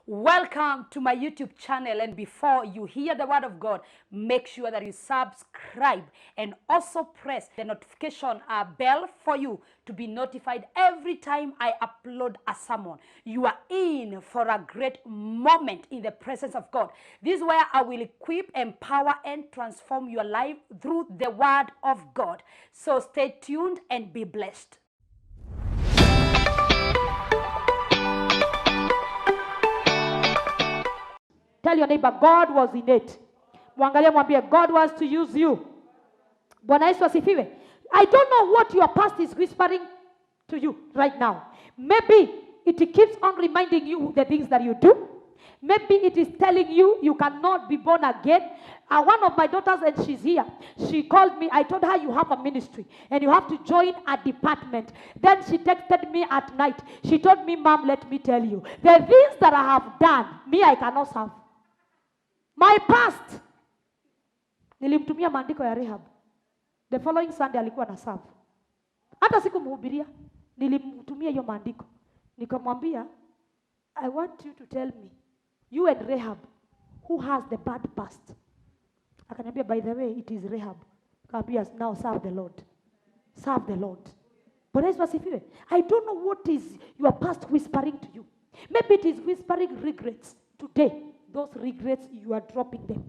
Welcome to my YouTube channel, and before you hear the word of God, make sure that you subscribe and also press the notification bell for you to be notified every time I upload a sermon. You are in for a great moment in the presence of God. This is where I will equip, empower, and transform your life through the word of God. So stay tuned and be blessed. Tell your neighbor, God was in it. Mwangalia mwambie, God wants to use you. Bwana Yesu asifiwe. I don't know what your past is whispering to you right now. Maybe it keeps on reminding you the things that you do. Maybe it is telling you you cannot be born again. One of my daughters, and she's here, she called me. I told her you have a ministry and you have to join a department. Then she texted me at night. She told me, Mom, let me tell you, the things that I have done, me, I cannot serve. My past. Nilimtumia maandiko ya Rehab. The following Sunday alikuwa na serve. Hata sikumhubiria, nilimtumia hiyo maandiko. Nikamwambia, I want you to tell me, you and Rehab, who has the bad past? Akaniambia, by the way, it is Rehab. Akaniambia, now serve the Lord. Serve the Lord. Bwana Yesu asifiwe. I don't know what is your past whispering to you. Maybe it is whispering regrets. Today, those regrets, you are dropping them.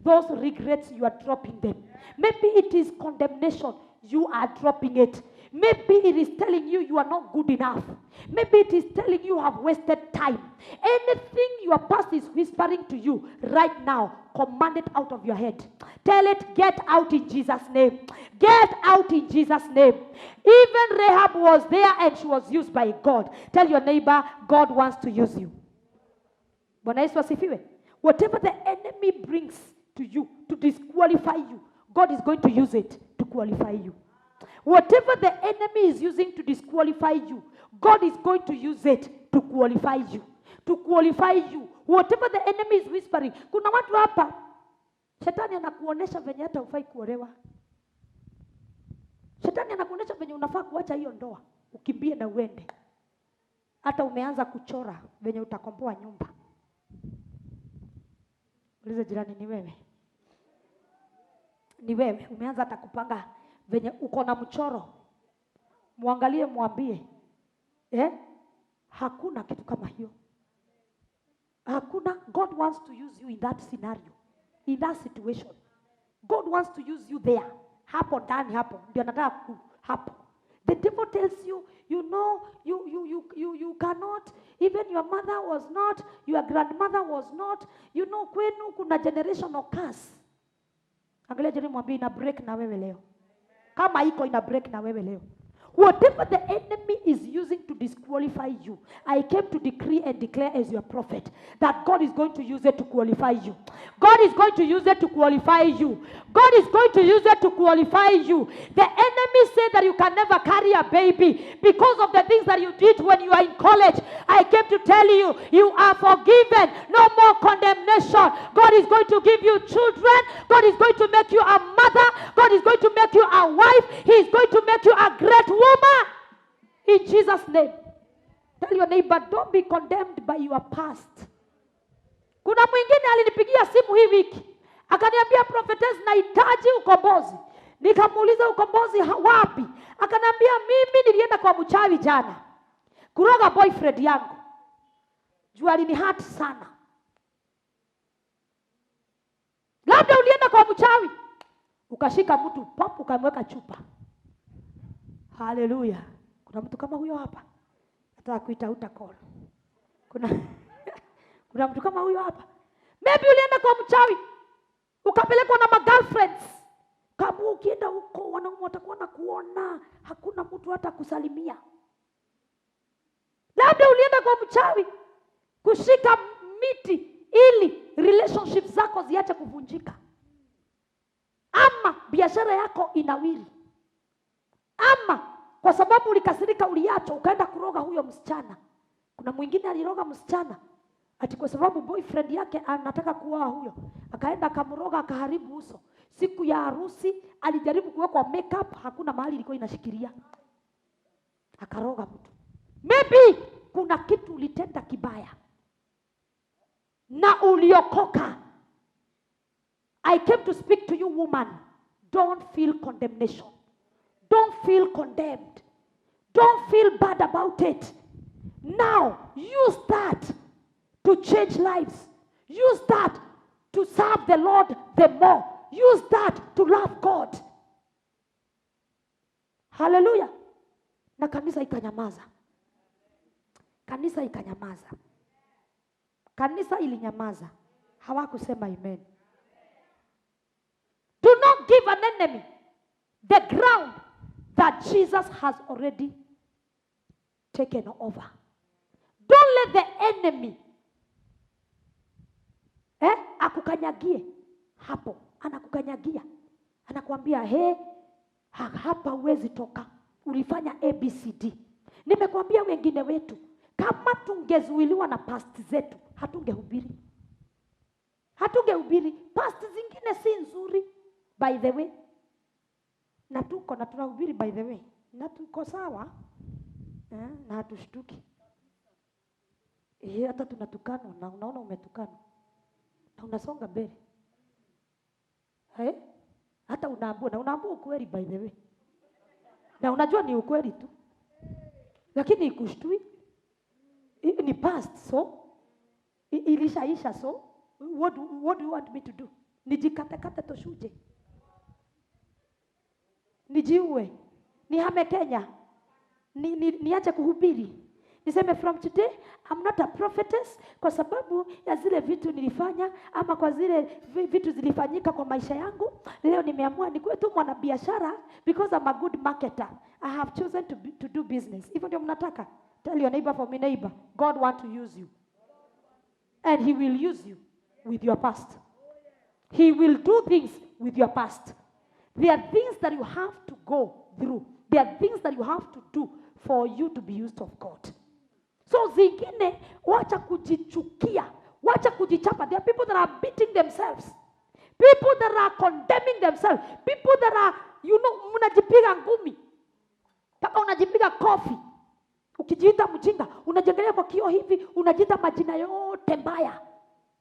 Those regrets, you are dropping them. Maybe it is condemnation, you are dropping it. Maybe it is telling you you are not good enough. Maybe it is telling you have wasted time. Anything your past is whispering to you right now, command it out of your head. Tell it, get out in Jesus' name. Get out in Jesus' name. Even Rahab was there and she was used by God. Tell your neighbor, God wants to use you. Bwana Yesu asifiwe. Whatever the enemy brings to you to disqualify you, God is going to use it to qualify you. Whatever the enemy is using to disqualify you, God is going to use it to qualify you. To qualify you. Whatever the enemy is whispering. Kuna watu hapa, shetani anakuonesha venye hata hufai kuolewa. Shetani anakuonesha venye unafaa kuacha hiyo ndoa, ukimbie na uende. Hata umeanza kuchora venye utakomboa nyumba. Ulize jirani, ni wewe? Ni wewe? Umeanza hata kupanga venye uko na mchoro. Muangalie, mwambie, hakuna kitu kama hiyo. Hakuna. God wants to use you in that scenario, in that situation. God wants to use you there. Hapo ndani hapo ndio anataka hapo. The devil tells you, you know, you cannot, even your mother was not, your grandmother was not, you know, kwenu kuna generational curse. Angalia jirani, mwambie ina break na wewe leo. Kama iko ina break na wewe leo. Whatever the enemy is using to disqualify you, I came to decree and declare as your prophet that God is going to use it to qualify you. God is going to use it to qualify you. God is going to use it to qualify you. The enemy said that you can never carry a baby because of the things that you did when you are in college. I came to tell you, you are forgiven. No more condemnation. God is going to give you children. God is going to make you a mother. God is going to make you a wife. He is going to make you a great woman. In Jesus' name. Tell your neighbor, don't be condemned by your past. Kuna mwingine alinipigia simu hii wiki. Akaniambia, prophetess, nahitaji ukombozi. Nikamuuliza ukombozi wapi? Akaniambia, mimi nilienda kwa mchawi jana kuroga boyfriend yangu. Jua alinihurt sana. Labda ulienda kwa mchawi, ukashika mtu pop, ukamweka chupa. Hallelujah. Kuna mtu kama huyo hapa? Nataka kuita utakolo. Kuna mtu kama huyo hapa? Maybe ulienda kwa mchawi, ukapelekwa na girlfriends. Kama ukienda huko wanaume watakuwa na kuona, hakuna mtu hata kusalimia. Labda ulienda kwa mchawi kushika miti ili relationships zako ziache kuvunjika. Ama biashara yako inawiri. Ama kwa sababu ulikasirika uliacho ukaenda kuroga huyo msichana. Kuna mwingine aliroga msichana ati kwa sababu boyfriend yake anataka kuoa huyo, akaenda akamroga, akaharibu uso. Siku ya harusi alijaribu kuweka makeup, hakuna mahali ilikuwa inashikilia, akaroga mtu. Maybe kuna kitu ulitenda kibaya. uliokoka. I came to speak to you, woman. Don't feel condemnation. Don't feel condemned. Don't feel bad about it. Now, use that to change lives. Use that to serve the Lord the more. Use that to love God. Hallelujah. Na kanisa ikanyamaza. Kanisa ikanyamaza. Kanisa ilinyamaza. Hawakusema amen. Do not give an enemy the ground that Jesus has already taken over. Don't let the enemy akukanyagie hapo. Anakukanyagia. Anakuambia, he, hapa huwezi toka. Ulifanya ABCD. Nimekuambia wengine wetu, kama tungezuiliwa na past zetu, hatungehubiri. Hatungehubiri. Past zingine si nzuri, by the way. Na tuko na tunahubiri by the way. Na tuko sawa. Na hatushtuki. Hata tunatukana na unaona umetukana. Na unasonga mbele. Hata unaambua ukweli by the way. Na unajua ni ukweli tu. Lakini ikushtui. Ni past, so ilishaisha, so what do you want me to do? Nijikate toshuje? Nijiue? Nihame Kenya? Niache kuhubiri? Niseme from today I'm not a prophetess kwa sababu ya zile vitu nilifanya ama kwa zile vitu zilifanyika kwa maisha yangu. Leo nimeamua nikuwe tu mwanabiashara because I'm a good marketer. I have chosen to do business. Hivyo ndio mnataka? Tell your neighbor, for me neighbor, God want to use you. And he will use you with your past. He will do things with your past. There are things that you have to go through. There are things that you have to do for you to be used of God. So zingine, wacha kujichukia, wacha kujichapa. There are people that are beating themselves. People that are condemning themselves. People that are, unajipiga ngumi. Paka unajipiga kofi. Ukijiita mjinga, unajengelea kwa kioo hivi, unajiita majina yote mbaya.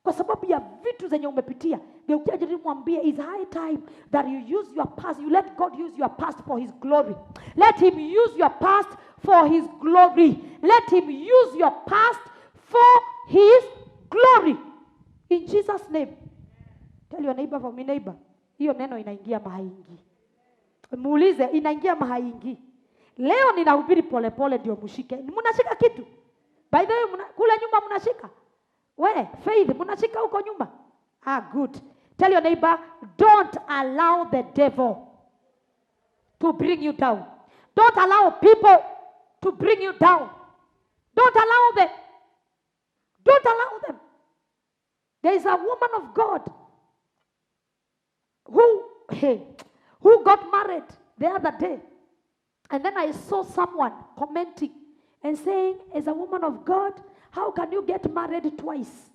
Kwa sababu ya vitu zenye umepitia. Geukia jirani mwambie, it's high time that you use your past. You let God use your past for his glory. Let him use your past for his glory. Let him use your past for his glory. In Jesus' name. Tell your neighbor, for me neighbor. Hiyo neno inaingia mahaingi. Muulize, inaingia mahaingi. Leo ninahubiri polepole ndio mshike. Mnashika kitu? By the way, kule nyuma mnashika? Faith, mnashika huko nyuma? Good. Tell your neighbor, don't allow the devil to bring you down. Don't allow people to bring you down. Don't allow them. Don't allow them. There is a woman of God who got married the other day. And then I saw someone commenting and saying, as a woman of God, how can you get married twice?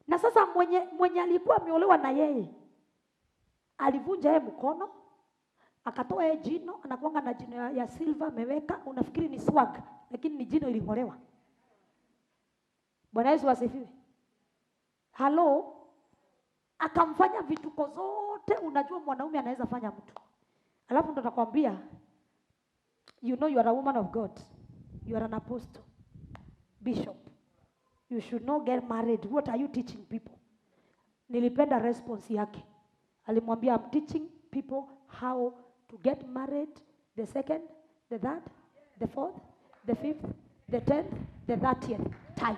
Na sasa mwenye alikuwa ameolewa na yeye alivunja yeye mkono, akatoa yeye jino, anakuanga na jino ya silver ameweka, unafikiri ni swag, lakini ni jino iling'olewa. Bwana Yesu asifiwe. Hello? Akamfanya vituko zote unajua mwanaume anaweza fanya mtu. Alafu ndo nakwambia, you know you are a woman of God. You are an apostle. Bishop. You should not get married. What are you teaching people? Nilipenda response yake. Alimwambia, I'm teaching people how to get married the second, the third, the fourth, the fifth, the 10th, the 30th time.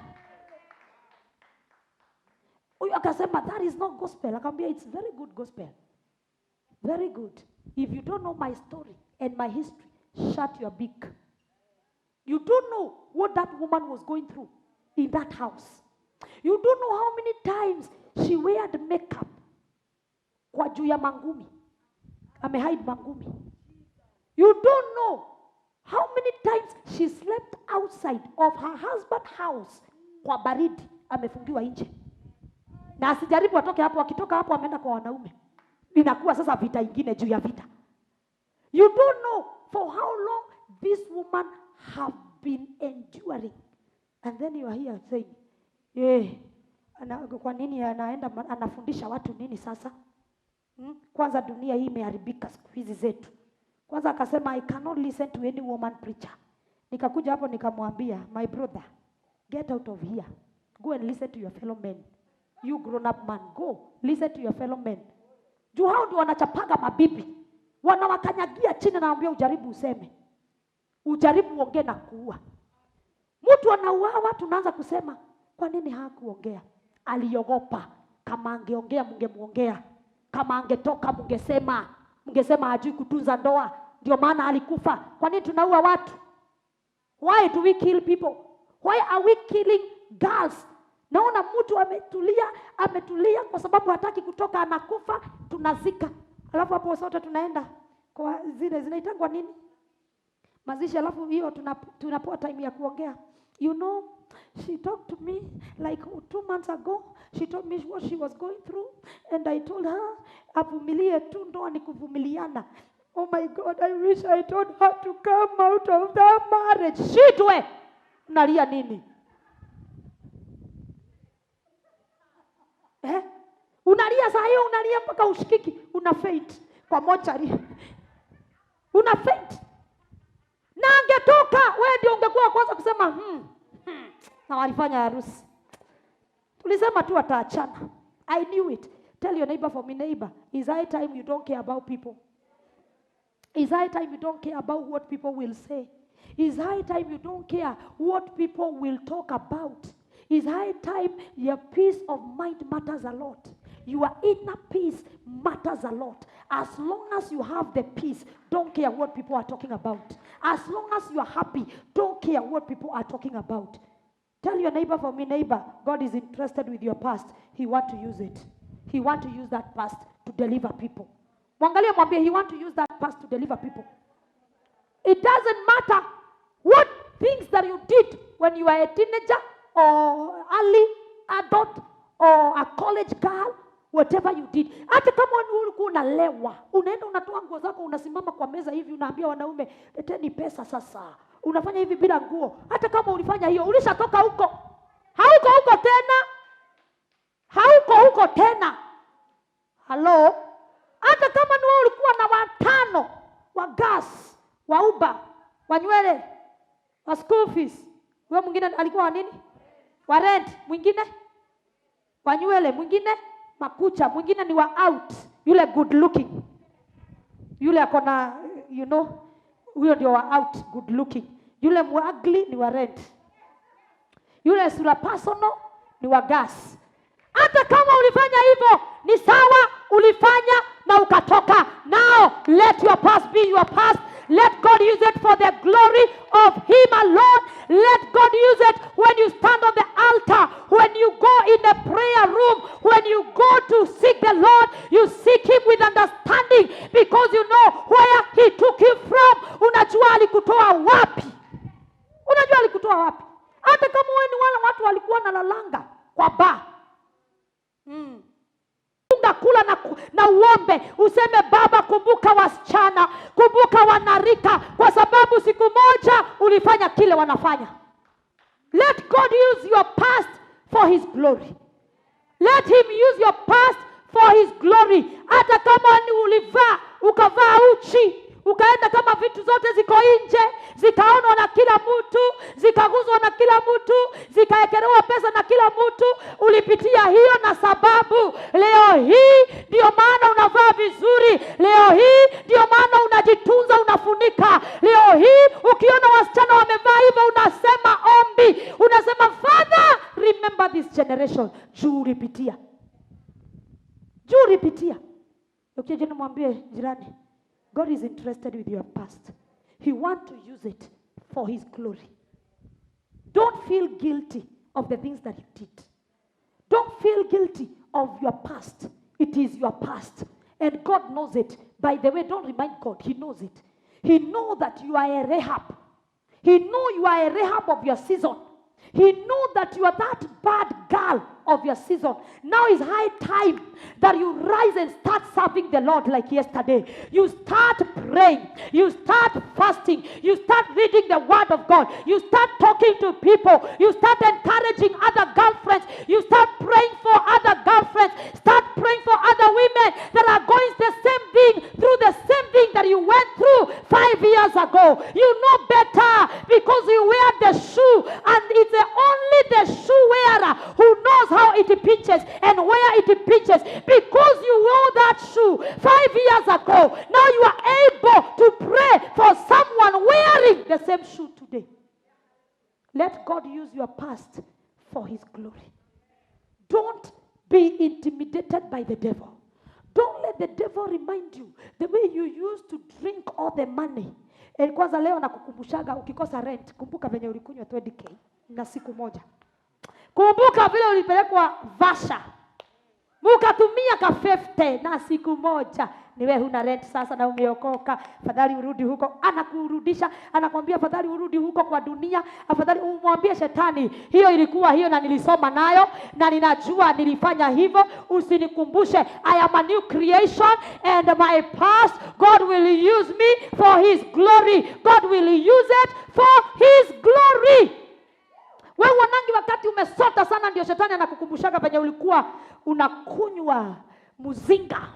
Huyu akasema, that is not gospel. Akamwambia, it's very good gospel. Very good. If you don't know my story and my history, shut your beak. You don't know what that woman was going through in that house. You don't know how many times she weared makeup kwa juu ya mangumi. Amehide mangumi. You don't know how many times she slept outside of her husband's house kwa baridi. Amefungiwa nje. Na asijaribu atoke hapo, akitoka hapo ameenda kwa wanaume. Inakuwa sasa vita ingine juu ya vita. You don't know for how long this woman have been enduring And then you are here saying, kwa nini anaenda anafundisha watu nini sasa? Kwanza dunia hii imeharibika siku hizi zetu. Kwanza akasema I cannot listen to any woman preacher. Nikakuja hapo nikamwambia, my brother, get out of here. Go and listen to your fellow men. You grown up man, go listen to your fellow men. Juu hao ndio wanachapaga mabibi. Wanawakanyagia chini na naambia ujaribu useme. Ujaribu uongee na kuua. Mtu anauawa tunaanza kusema, kwa nini hakuongea? Aliogopa. Kama angeongea mngemuongea. Kama angetoka mngesema hajui kutunza ndoa. Ndio maana alikufa. Kwa nini tunaua watu? Why do we kill people? Why are we killing girls? Naona mtu ametulia kwa sababu hataki kutoka, anakufa, tunazika. Alafu hapo sote tunaenda kwa zile zinaitangwa nini? Mazishi. Alafu hiyo tunapoa time ya kuongea. You know, she talked to me like 2 months ago. She told me what she was going through. And I told her, avumilie tu, ndoa ni kuvumiliana. Oh my God, I wish I told her to come out of that marriage. Shitwe! Unalia nini? Unalia saa hiyo, unalia mpaka ushikiki. Una faint kwa mochari. Una faint. Na angetoka, wewe ndio ungekuwa kwanza kusema na walifanya harusi. Tulisema tu ataachana. I knew it. Tell your neighbor, for me neighbor, is high time you don't care about people. Is high time you don't care about what people will say. Is high time you don't care what people will talk about. Is high time your peace of mind matters a lot. Your inner peace matters a lot. As long as you have the peace, don't care what people are talking about. As long as you are happy, don't care what people are talking about. Tell your neighbor, for me neighbor, God is interested with your past. He wants to use it. He wants to use that past to deliver people. Mwangalia mwambie, he wants to use that past to deliver people. It doesn't matter what things that you did when you were a teenager or early adult or a college girl, whatever you did. Hata kama ulikuwa unalewa, unaenda unatoa nguo zako, unasimama kwa meza hivi, unaambia wanaume, leteni pesa sasa. Unafanya hivi bila nguo. Hata kama ulifanya hiyo, ulishatoka huko. Hauko huko tena. Hauko huko tena. Hello? Hata kama ni wewe ulikuwa na 5 wa gas, wa Uber, wa nywele, wa school fees. Wewe mwingine alikuwa wa nini? Wa rent, mwingine wa nywele, mwingine makucha, mwingine ni wa out, yule good looking. Yule akona, you know, huyo ndio wa out, good looking. Yule ugly ni wa rent. Yule sura personal ni wa gas. Hata kama ulifanya hivyo, ni sawa, ulifanya na ukatoka. Now, let your past be your past. Let God use it for the glory of Him alone. Let God use it when you stand on the altar, when you go in the prayer room, when you go to seek the Lord, you seek Him with understanding because you know where He took you from. Unajua alikutoa wapi. Unajua alikutoa wapi. Hata kama wewe ni wale watu walikuwa na lalanga kwa bar. Kula na uombe, useme Baba, kumbuka wasichana, kumbuka wanarika, kwa sababu siku moja ulifanya kile wanafanya. Let God use your past for His glory. Let Him use your past for His glory. Hata kama ni ukavaa uchi, ukaenda kama vitu zote ziko nje, zikaonwa na kila mtu, zikaguzwa na kila mtu, zikaekelewa pesa na kila mtu, ulipitia hiyo na sababu leo hii ndio maana unavaa vizuri. Leo hii ndio maana unajitunza, unafunika. Leo hii ukiona wasichana wamevaa hivyo, unasema ombi, unasema Father, remember this generation. Juu ulipitia. Ukija nimwambie jirani, God is interested with your past. He wants to use it for His glory. Don't feel guilty of the things that you did. Don't feel guilty of your past. It is your past. And God knows it. By the way, don't remind God. He knows it. He knows that you are a Rahab. He knows you are a Rahab of your season. He knows that you are that bad girl of your season. Now is high time that you rise and start serving the Lord like yesterday. You start praying. You start fasting. You start reading the word of God. You start talking to people. You start encouraging other girlfriends. You start praying for other girlfriends. Start praying for other women that are going the same thing, through the same thing that you went through 5 years ago. You know better because you wear the shoe, and it's only the shoe wearer who knows how it pinches and where it pinches. Because you wore that shoe 5 years ago, now you are able to pray for someone wearing the same shoe today. Let God use your past for his glory. Don't be intimidated by the devil. Don't let the devil remind you the way you used to drink all the money. Kwanza leo nakukumbushaga ukikosa rent, kumbuka venye ulikunywa 20k na siku moja. Kumbuka vile ulipelekwa Vasha, mukatumia ka 50 na siku moja. Niwe huna rent sasa na umeokoka, afadhali urudi huko. Anakurudisha, anakwambia afadhali urudi huko kwa dunia, afadhali umwambie shetani, hiyo ilikuwa hiyo na nilisoma nayo na ninajua nilifanya hivyo, usinikumbushe. I am a new creation and my past God will use me for his glory. God will use it for his glory. Wewe wanangi, wakati umesota sana ndio shetani anakukumbushaga penye ulikuwa unakunywa muzinga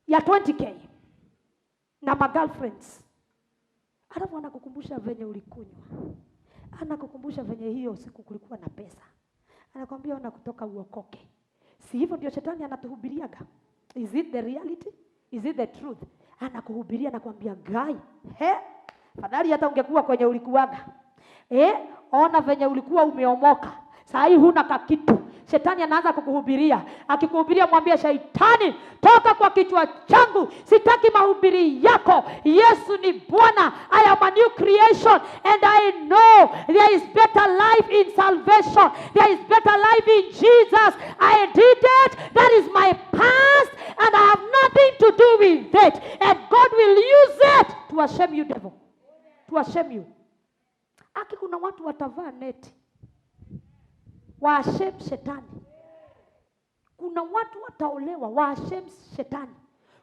ya 20k na my girlfriends. Alafu anakukumbusha venye ulikunywa. Anakukumbusha venye hiyo siku kulikuwa na pesa. Anakwambia una kutoka uokoke. Si hivyo ndio shetani anatuhubiriaga? Is it the reality? Is it the truth? Anakuhubiria na kuambia guy, fadhali hata ungekuwa kwenye ulikuwaga. Ona venye ulikuwa umeomoka. Saa hii huna kakitu. Shetani anaanza kukuhubiria. Akikuhubiria mwambie shetani, toka kwa kichwa changu. Sitaki mahubiri yako. Yesu ni Bwana. I am a new creation and I know there is better life in salvation. There is better life in Jesus. I did it. That is my past and I have nothing to do with it. And God will use it to ashame you, devil. To ashame you. Aki kuna watu watavaa neti waashame shetani. Kuna watu wataolewa waashame shetani.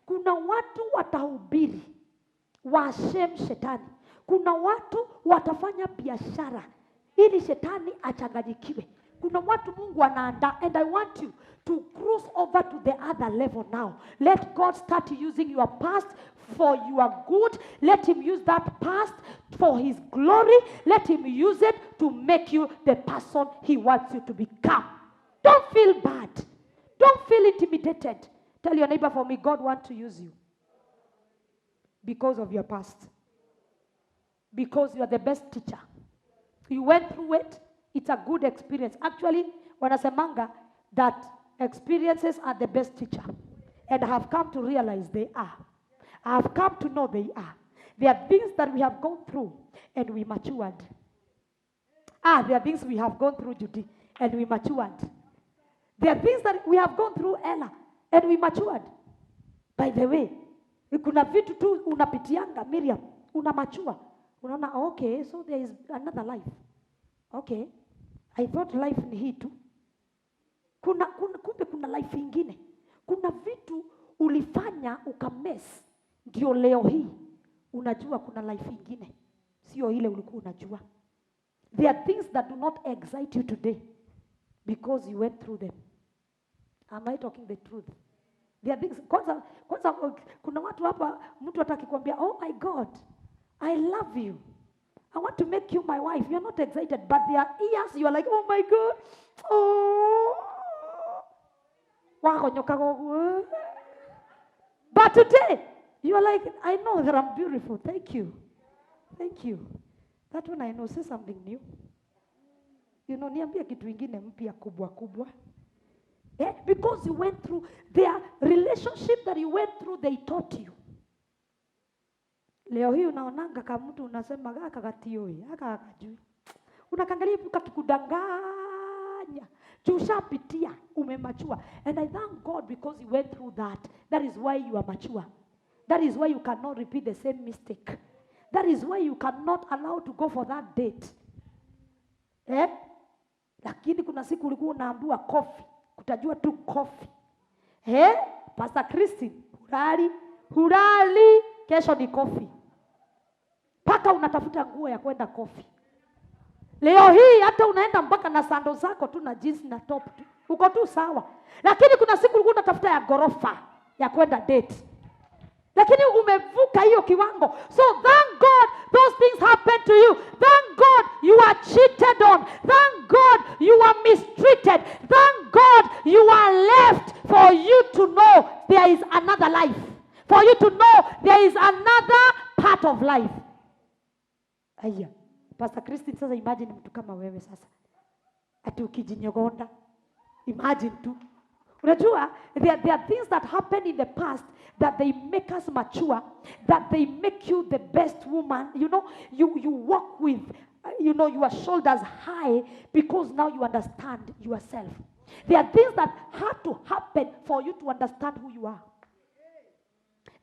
Kuna watu watahubiri waashame shetani. Kuna watu watafanya biashara ili shetani achanganyikiwe. Kuna watu Mungu anaandaa, and I want you to cross over to the other level now. Let God start using your past for your good. Let him use that past for his glory. Let him use it to make you the person he wants you to become. Don't feel bad. Don't feel intimidated. Tell your neighbor, for me, God wants to use you because of your past. Because you are the best teacher. You went through it. It's a good experience. Actually, wanasemanga that experiences are the best teacher. And I have come to realize they are. I have come to know they are. There are things that we have gone through and we matured. There are things we have gone through, Judy, and we matured. There are things that we have gone through, Ella, and we matured. By the way, kuna vitu tu unapitianga, Miriam, unamachua. Unaona, okay, so there is another life. Okay, I thought life ni hii tu. Kumbe kuna life ingine. Kuna vitu ulifanya ukamess, ndio leo hii unajua kuna life ingine, sio ile ulikuwa unajua. There are things that do not excite you today because you went through them. Am I talking the truth? There are things, kwanza kuna watu hapa, mtu atakikwambia, oh my God, I love you, I want to make you my wife. You're not excited, but there are years you are like, oh my God, oh. But today, you are like, I know that I'm beautiful. Thank you. Thank you. That one I know. Say something new. You know, niambia kitu ingine mpya kubwa. Because you went through their relationship that you went through, they taught you. Leo hii unaonanga kama mtu unasema gaka gatioi, aka akajui. Unakangalia kakikudanganya. Tushapitia, umemachua. And I thank God because you went through that. That is why you are mature. That is why you cannot repeat the same mistake. That is why you cannot allow to go for that date. Lakini kuna siku ulikuwa unaambiwa coffee, kutajua tu coffee. Pastor Christine, hurali, kesho ni coffee. Paka unatafuta nguo ya kwenda kofi. Leo hii hata unaenda mpaka na sando zako tu na jeans na top tu. Uko tu sawa. Lakini kuna siku ulikuwa unatafuta ya gorofa ya kwenda date. Lakini umevuka hiyo kiwango. So thank God those things happen to you. Thank God you are cheated on. Thank God you are mistreated. Thank God you are left for you to know there is another life. For you to know there is another part of life. Aya. Pastor Christine, sasa imagine mtu kama wewe sasa. Ati ukijinyogonda. Imagine tu. Unajua, there are things that happen in the past that they make us mature, that they make you the best woman. You know, you walk with, your shoulders high because now you understand yourself. There are things that had to happen for you to understand who you are.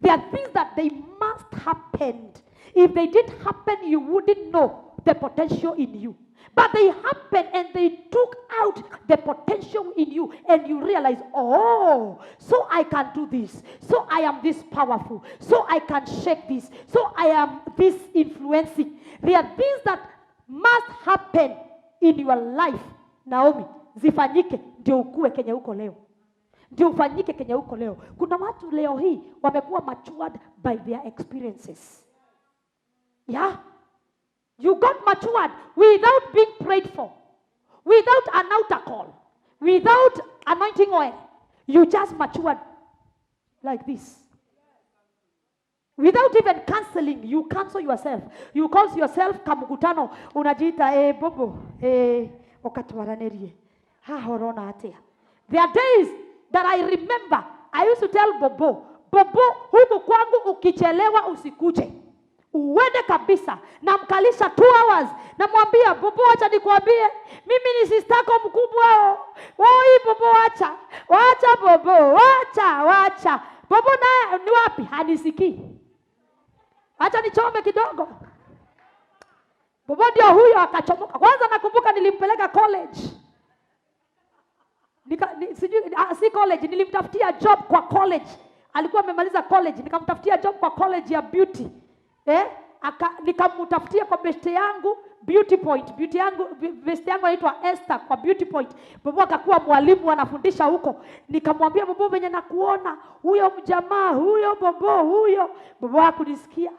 There are things that they must happen. If they didn't happen, you wouldn't know the potential in you. But they happened and they took out the potential in you, and you realize, oh, so I can do this. So I am this powerful. So I can shake this. So I am this influencing. There are things that must happen in your life, Naomi, zifanyike ndio ukue kenye uko leo. Ndio ufanyike kenye uko leo. Kuna watu leo hii wamekuwa matured by their experiences. Yeah. You got matured without being prayed for, without an altar call, without anointing oil. You just matured like this. Without even canceling, you cancel yourself. You call yourself kamukutano. Unajiita bobo okatwaranerie. Ha horona atia. There are days that I remember. I used to tell Bobo, huku kwangu ukichelewa usikuje. Uwede kabisa, na mkalisha 2 hours, na mwambia Bobo, acha nikwambie, mimi ni sistako mkubwa. Oi Bobo, wacha Bobo, wacha. Bobo naye ni wapi? Hanisikii. Acha nichome kidogo. Bobo ndio huyo akachomoka. Kwanza nakumbuka nilimpeleka college. Si college, nilimtafutia job kwa college. Alikuwa amemaliza college, nikamtafutia job kwa college ya beauty. Nikamtafutia kwa beste yangu Beauty Point. Beste yangu anaitwa Esther kwa Beauty Point. Bobo akakuwa mwalimu anafundisha huko. Nikamwambia Bobo, venye nakuona huyo mjamaa huyo Bobo huyo. Bobo hakunisikia.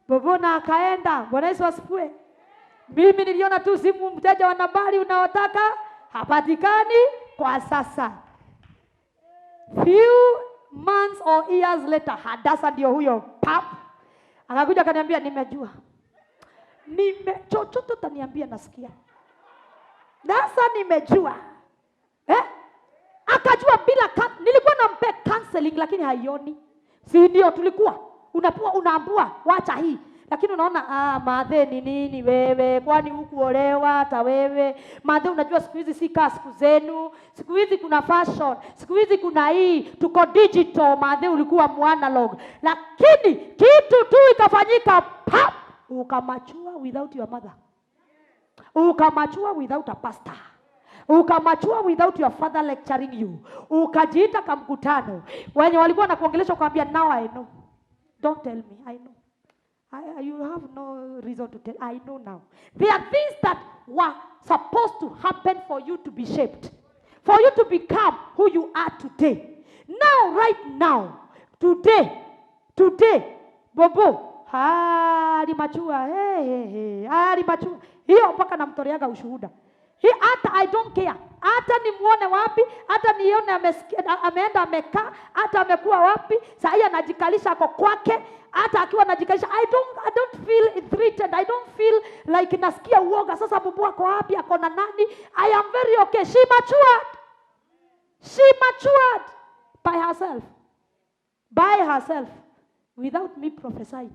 Bobo na akaenda. Bwana Yesu asifiwe. Mimi niliona tu simu, mteja wa nambari unaotaka hapatikani kwa sasa. Few months or years later, Hadasa ndio huyo pap. Akakuja akaniambia, nimejua. Chochote utaniambia nasikia. Sasa nimejua. Akajua bila nilikuwa nampe counseling lakini haioni. Si ndio tulikuwa unaambua wacha hii. Lakini unaona madhe ni nini wewe? Kwani hukuolewa hata wewe? Madhe, unajua siku hizi si kama siku zenu. Siku hizi kuna fashion, siku hizi kuna hii, tuko digital. Madhe, ulikuwa analog. Lakini kitu tu ikafanyika pap, ukamachua without your mother. Ukamachua without a pastor. Ukamachua without your father lecturing you. Ukajiita kamkutano. Wenye walikuwa nakuongelesha ukamwambia, now I know. Don't tell me, I know. You have no reason to tell. I know now. There are things that were supposed to happen for you to be shaped, for you to become who you are today. Now, right now, today, Bobo, alimachua, alimachua. Hiyo mpaka namtoreaga ushuhuda. Hata I don't care. Hata nimuone wapi, hata nione ameenda amekaa, hata amekuwa wapi, sasa anajikalisha kwa kwake, hata akiwa anajikalisha, I don't feel threatened. I don't feel like nasikia uoga. Sasa Bobo ako wapi, ako na nani? I am very okay. She matured by herself without me prophesying.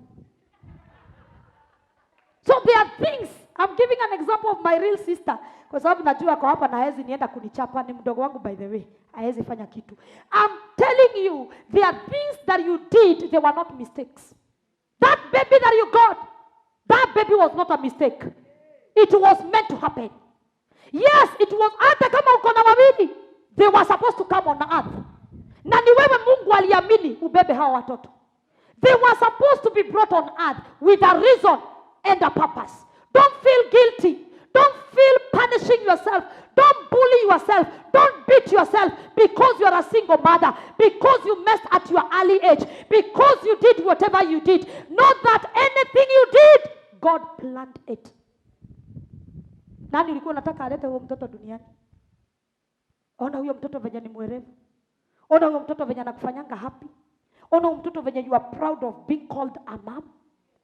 So there are things. I'm giving an example of my real sister. Kwa sababu najua kwa hapa na haezi nienda kunichapa, ni mdogo wangu by the way. Haezi fanya kitu. I'm telling you, there are things that you did, they were not mistakes. That baby that you got, that baby was not a mistake. It was meant to happen. Yes, it was. Hata kama uko na wawili, they were supposed to come on earth. Na ni wewe Mungu aliamini ubebe hawa watoto. They were supposed to be brought on earth with a reason. and a purpose. Don't feel guilty. Don't feel punishing yourself. Don't bully yourself. Don't beat yourself because you are a single mother, because you messed at your early age, because you did whatever you did. Know that anything you did, God planned it. Nani ulikuwa unataka alete huyo mtoto duniani? Ona huyo mtoto venye ni mwerevu. Ona huyo mtoto venye anakufanyanga happy. Ona huyo mtoto venye you are proud of being called a mom.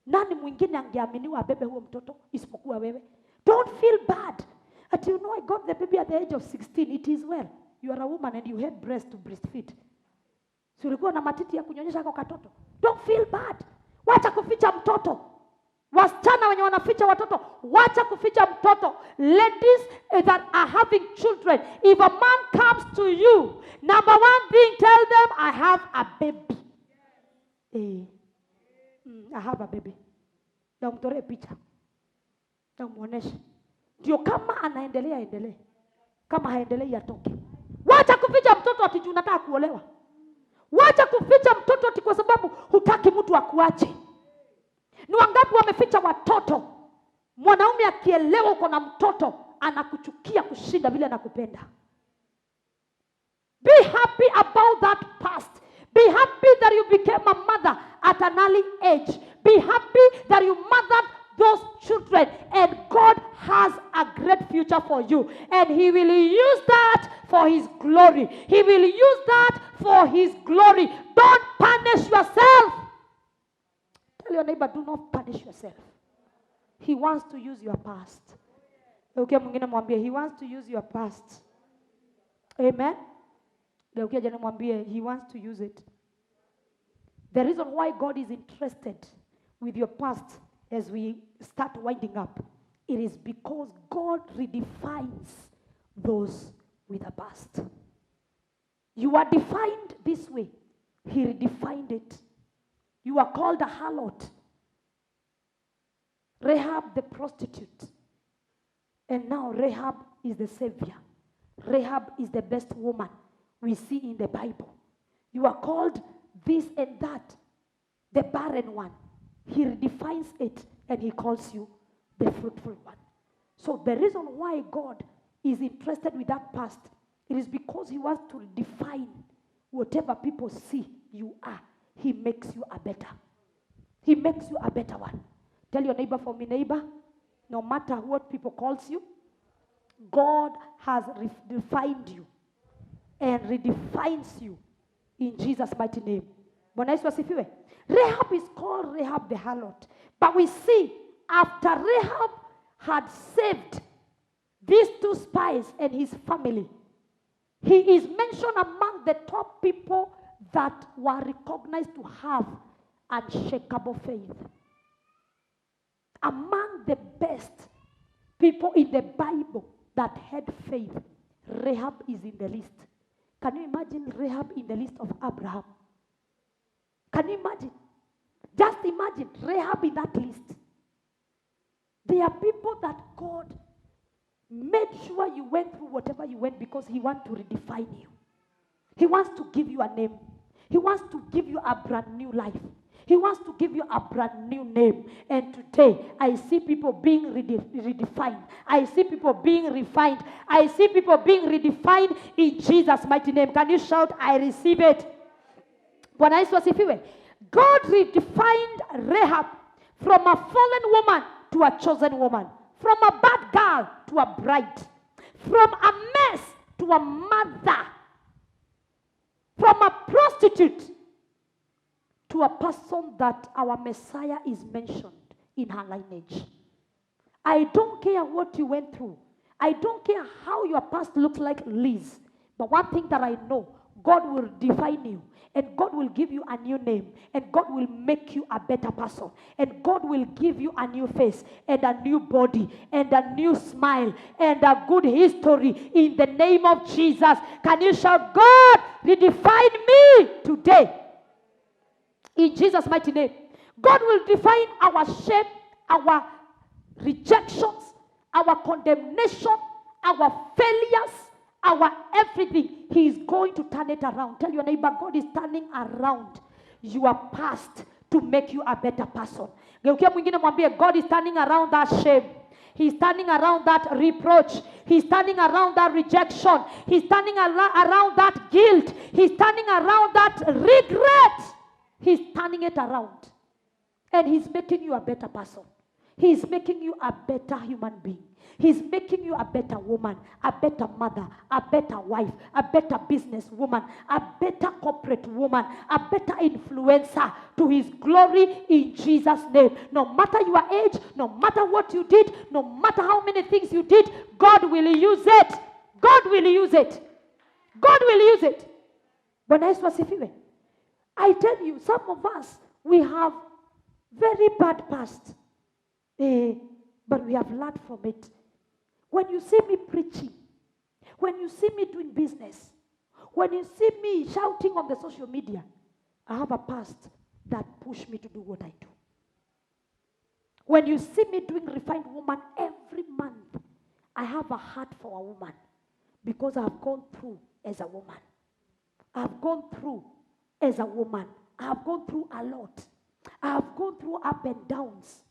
Nani mwingine angeaminiwa abebe huyo mtoto isipokuwa wewe? Don't feel bad. But you know, I got the baby at the age of 16. It is well. You are a woman and you had breast to breastfeed. So ulikuwa na matiti ya kunyonyesha kwa katoto. Don't feel bad. Wacha kuficha mtoto. Wasichana wenye wanaficha watoto, wacha kuficha mtoto. Ladies that are having children, if a man comes to you, number one thing, tell them, I have a baby. I have a baby. Na umtore picha. Na umuoneshe. Ndio kama anaendelea endelee. Kama haendelei atoke. Wacha kuficha mtoto ati juu unataka kuolewa. Wacha kuficha mtoto ati kwa sababu hutaki mtu akuache. Ni wangapi wameficha watoto? Mwanaume akielewa uko na mtoto anakuchukia kushinda vile anakupenda. Be happy about that past. Be happy that you became a mother at an early age. Be happy that you mothered those children, and God has a great future for you, and He will use that for His glory. He will use that for His glory. Don't punish yourself. Tell your neighbor, do not punish yourself. He wants to use your past. Okay, mwingine mwambie, He wants to use your past. Amen. Okay, jana mwambie, He wants to use it. The reason why God is interested with your past as we start winding up, it is because God redefines those with a past. You are defined this way. He redefined it. You are called a harlot. Rahab the prostitute. And now Rahab is the savior. Rahab is the best woman we see in the Bible. You are called this and that, the barren one. He redefines it and He calls you the fruitful one. So the reason why God is interested with that past, it is because He wants to redefine whatever people see you are. He makes you a better. He makes you a better one. Tell your neighbor, for me neighbor, no matter what people calls you, God has redefined you and redefines you in Jesus' mighty name. Bwana Yesu asifiwe. Rahab is called Rahab the harlot. But we see after Rahab had saved these two spies and his family, he is mentioned among the top people that were recognized to have unshakable faith. Among the best people in the Bible that had faith, Rahab is in the list. Can you imagine Rahab in the list of Abraham? Can you imagine? Just imagine Rahab in that list. There are people that God made sure you went through whatever you went because He wants to redefine you. He wants to give you a name. He wants to give you a brand new life. He wants to give you a brand new name. And today, I see people being redefined. I see people being refined. I see people being redefined in Jesus' mighty name. Can you shout, I receive it? Bwana Yesu asifiwe. God redefined Rahab from a fallen woman to a chosen woman. From a bad girl to a bride. From a mess to a mother. From a prostitute to a person that our Messiah is mentioned in her lineage. I don't care what you went through. I don't care how your past looks like, Liz. But one thing that I know, God will define you. And God will give you a new name. And God will make you a better person. And God will give you a new face. And a new body. And a new smile. And a good history. In the name of Jesus. Can you shout, God, redefine me today. In Jesus' mighty name. God will define our shame, our rejections, our condemnation, our failures, our everything. He is going to turn it around. Tell your neighbor, God is turning around your past to make you a better person. Geukia mwingine mwambie, God is turning around that shame. He's turning around that reproach. He's turning around that rejection. He's turning around that guilt. He's turning around that regret. He's turning it around. And he's making you a better person. He's making you a better human being. He's making you a better woman, a better mother, a better wife, a better business woman, a better corporate woman, a better influencer to his glory in Jesus' name. No matter your age, no matter what you did, no matter how many things you did, God will use it. God will use it. God will use it. Bwana Yesu asifiwe. I tell you, some of us, we have very bad past. But we have learned from it. When you see me preaching, when you see me doing business, when you see me shouting on the social media, I have a past that pushed me to do what I do. When you see me doing Refined Woman every month, I have a heart for a woman because I have gone through as a woman. I have gone through as a woman. I have gone through a lot. I have gone through up and downs.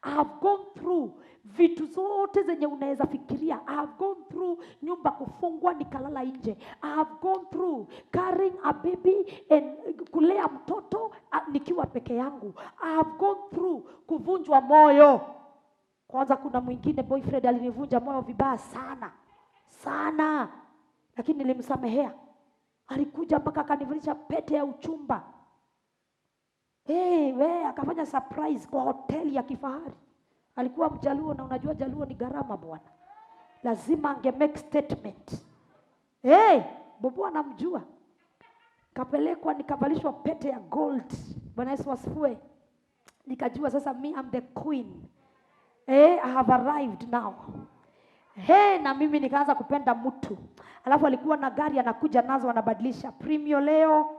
I have gone through vitu zote zenye unaweza fikiria. I have gone through nyumba kufungwa nikalala nje. I have gone through carrying a baby and kulea mtoto nikiwa peke yangu. I have gone through kuvunjwa moyo. Kwanza kuna mwingine boyfriend alinivunja moyo vibaya sana. Sana. Lakini nilimsamehea. Alikuja mpaka akanivalisha pete ya uchumba. Akafanya surprise kwa hoteli ya kifahari. Alikuwa Mjaluo na unajua Jaluo ni gharama bwana. Lazima ange make statement. Bobo anamjua. Kapelekwa nikavalishwa pete ya gold. Bwana Yesu asifiwe. Nikajua sasa me I'm the queen. I have arrived now. Na mimi nikaanza kupenda mtu. Alafu alikuwa na gari anakuja nazo anabadilisha Premio leo,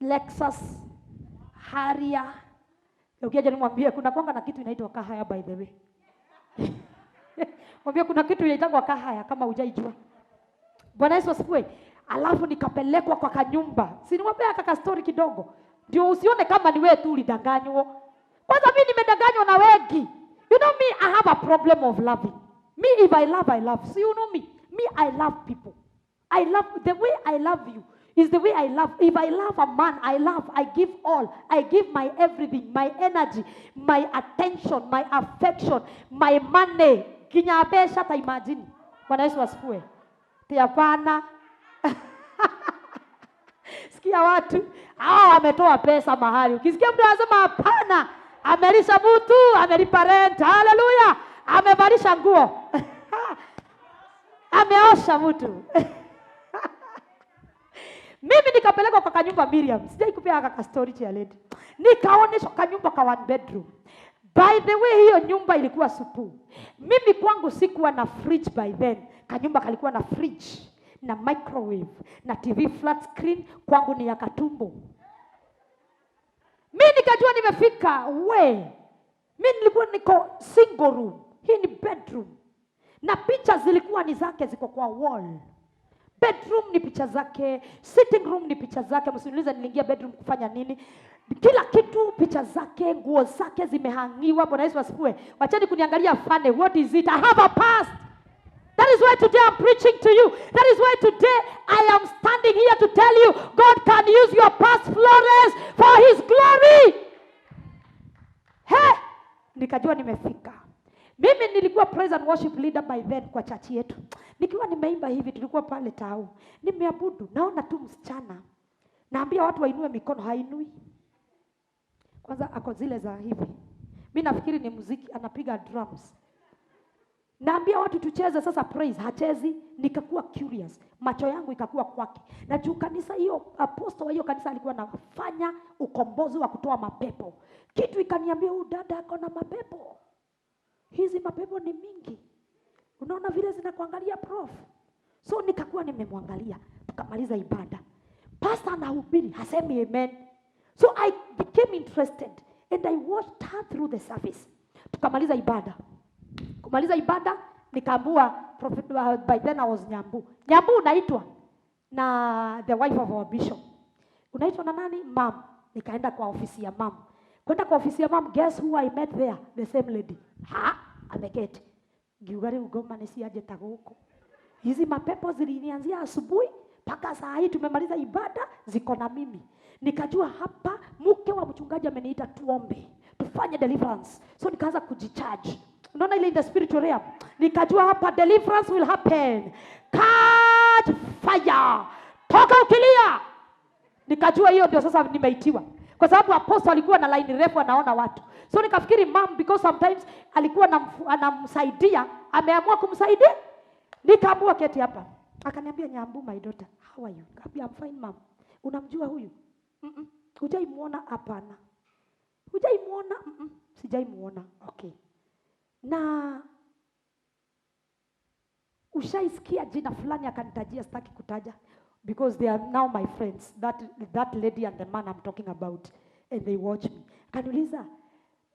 Lexus, Harrier. Ukiaje nimwambie kuna kwanga na kitu inaitwa kahaya by the way. Mwambie kuna kitu inaitwa kahaya kama hujaijua. Bwana Yesu asifiwe. Alafu nikapelekwa kwa kanyumba. Si nimwambie kaka story kidogo. Ndio usione kama ni wewe tu ulidanganywa. Kwanza mimi nimedanganywa na wengi. You know me, I have a problem of loving. Me, if I love, I love. So you know me. Me, I love people. I love, the way I love you is the way I love. If I love a man, I give all. I give my everything, my energy, my attention, my affection, my money. Kinyabesha ta imagine. Bwana Yesu asifiwe. Tiapana. Sikia watu, ametoa pesa mahali. Ukisikia mtu anasema hapana, amelisha mtu, amelipa rent. Hallelujah. Amevalisha nguo. Ameosha mtu. Mimi nikapelekwa kwa kanyumba Miriam. Sijai kupea kaka story ya lady. Nikaoneshwa kanyumba ka 1 bedroom. By the way, hiyo nyumba ilikuwa supu. Mimi kwangu sikuwa na fridge by then. Kanyumba kalikuwa na fridge, na microwave, na TV flat screen. Kwangu ni ya katumbo. Mimi nikajua nimefika mimi nilikuwa niko single room. Hii ni bedroom. Na picha zilikuwa ni zake ziko kwa wall. Bedroom ni picha zake, sitting room ni picha zake. Msiniulize niliingia bedroom kufanya nini. Kila kitu picha zake, nguo zake zimehangiwa. Bwana Yesu asifiwe. Wacheni kuniangalia funny. What is it? I have a past. That is why today I'm preaching to you. That is why today I am standing here to tell you God can use your past flawless for his glory. Nikajua nimefika. Mimi nilikuwa praise and worship leader by then kwa church yetu. Nikiwa nimeimba hivi, tulikuwa pale tao. Nimeabudu, naona tu msichana. Naambia watu wainue mikono, hainui. Kwanza ako zile za hivi. Mimi nafikiri ni muziki, anapiga drums. Naambia watu tucheze sasa praise, hachezi. Nikakuwa curious. Macho yangu ikakuwa kwake. Na juu kanisa hiyo, apostle wa hiyo kanisa alikuwa anafanya ukombozi wa kutoa mapepo. Kitu ikaniambia dada ako na mapepo. Hizi mapepo ni mingi. Unaona vile zinakuangalia prof. So nikakuwa nimemwangalia. Tukamaliza ibada. Pastor anahubiri, hasemi amen. So I became interested and I watched her through the service. Tukamaliza ibada. Kumaliza ibada nikaambua prophet by then I was Nyambu. Nyambu unaitwa na the wife of our bishop. Unaitwa na nani? Mom. Nikaenda kwa ofisi ya mom. Kwenda kwa ofisi ya mom, guess who I met there? The same lady. Ameketi. Giugari ugoma nisiaje taguko. Hizi mapepo zilinianzia asubuhi mpaka saa hii tumemaliza ibada ziko na mimi. Nikajua hapa mke wa mchungaji ameniita tuombe, tufanye deliverance. So nikaanza kujicharge. Unaona ile in the spiritual realm. Nikajua hapa deliverance will happen. Catch fire. Toka ukilia. Nikajua hiyo ndio sasa nimeitiwa. Kwa sababu apostle alikuwa na line refu anaona watu. So nikafikiri mom, because sometimes alikuwa anamsaidia, ameamua kumsaidia. Nikaamua keti hapa. Akaniambia, Nyambu my daughter, how are you? Nikamwambia I'm fine mom. Unamjua huyu? Hujaimuona? Hapana. Hujaimuona? Sijaimuona. Okay. Na ushaisikia jina fulani? Akanitajia, sitaki kutaja because they are now my friends, that lady and the man I'm talking about, and they watch me. Kaniuliza,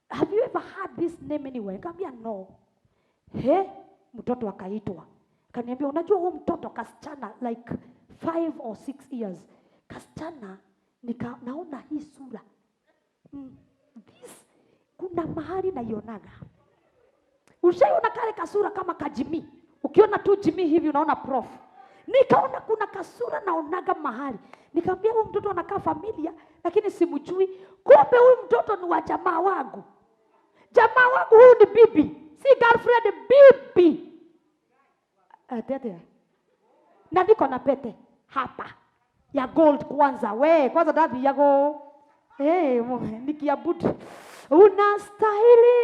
have you ever heard this name anywhere? Nikamwambia no. Mtoto akaitwa. Kaniambia, unajua huyu mtoto kasichana like 5 or 6 years. Kasichana naona hii sura. This kuna mahali naionaga. Ushaiona kale kasura kama kajimi? Ukiona tu Jimmy hivi unaona prof. Nikaona kuna kasura naonaga mahali. Nikamwambia huyu mtoto anakaa familia lakini simjui. Kumbe huyu mtoto ni wa jamaa wangu. Jamaa wangu huyu ni bibi. Si girlfriend, bibi. Tete. Na niko na pete hapa ya gold kwanza. Kwanza dabi yago. Nikiabudu. Unastahili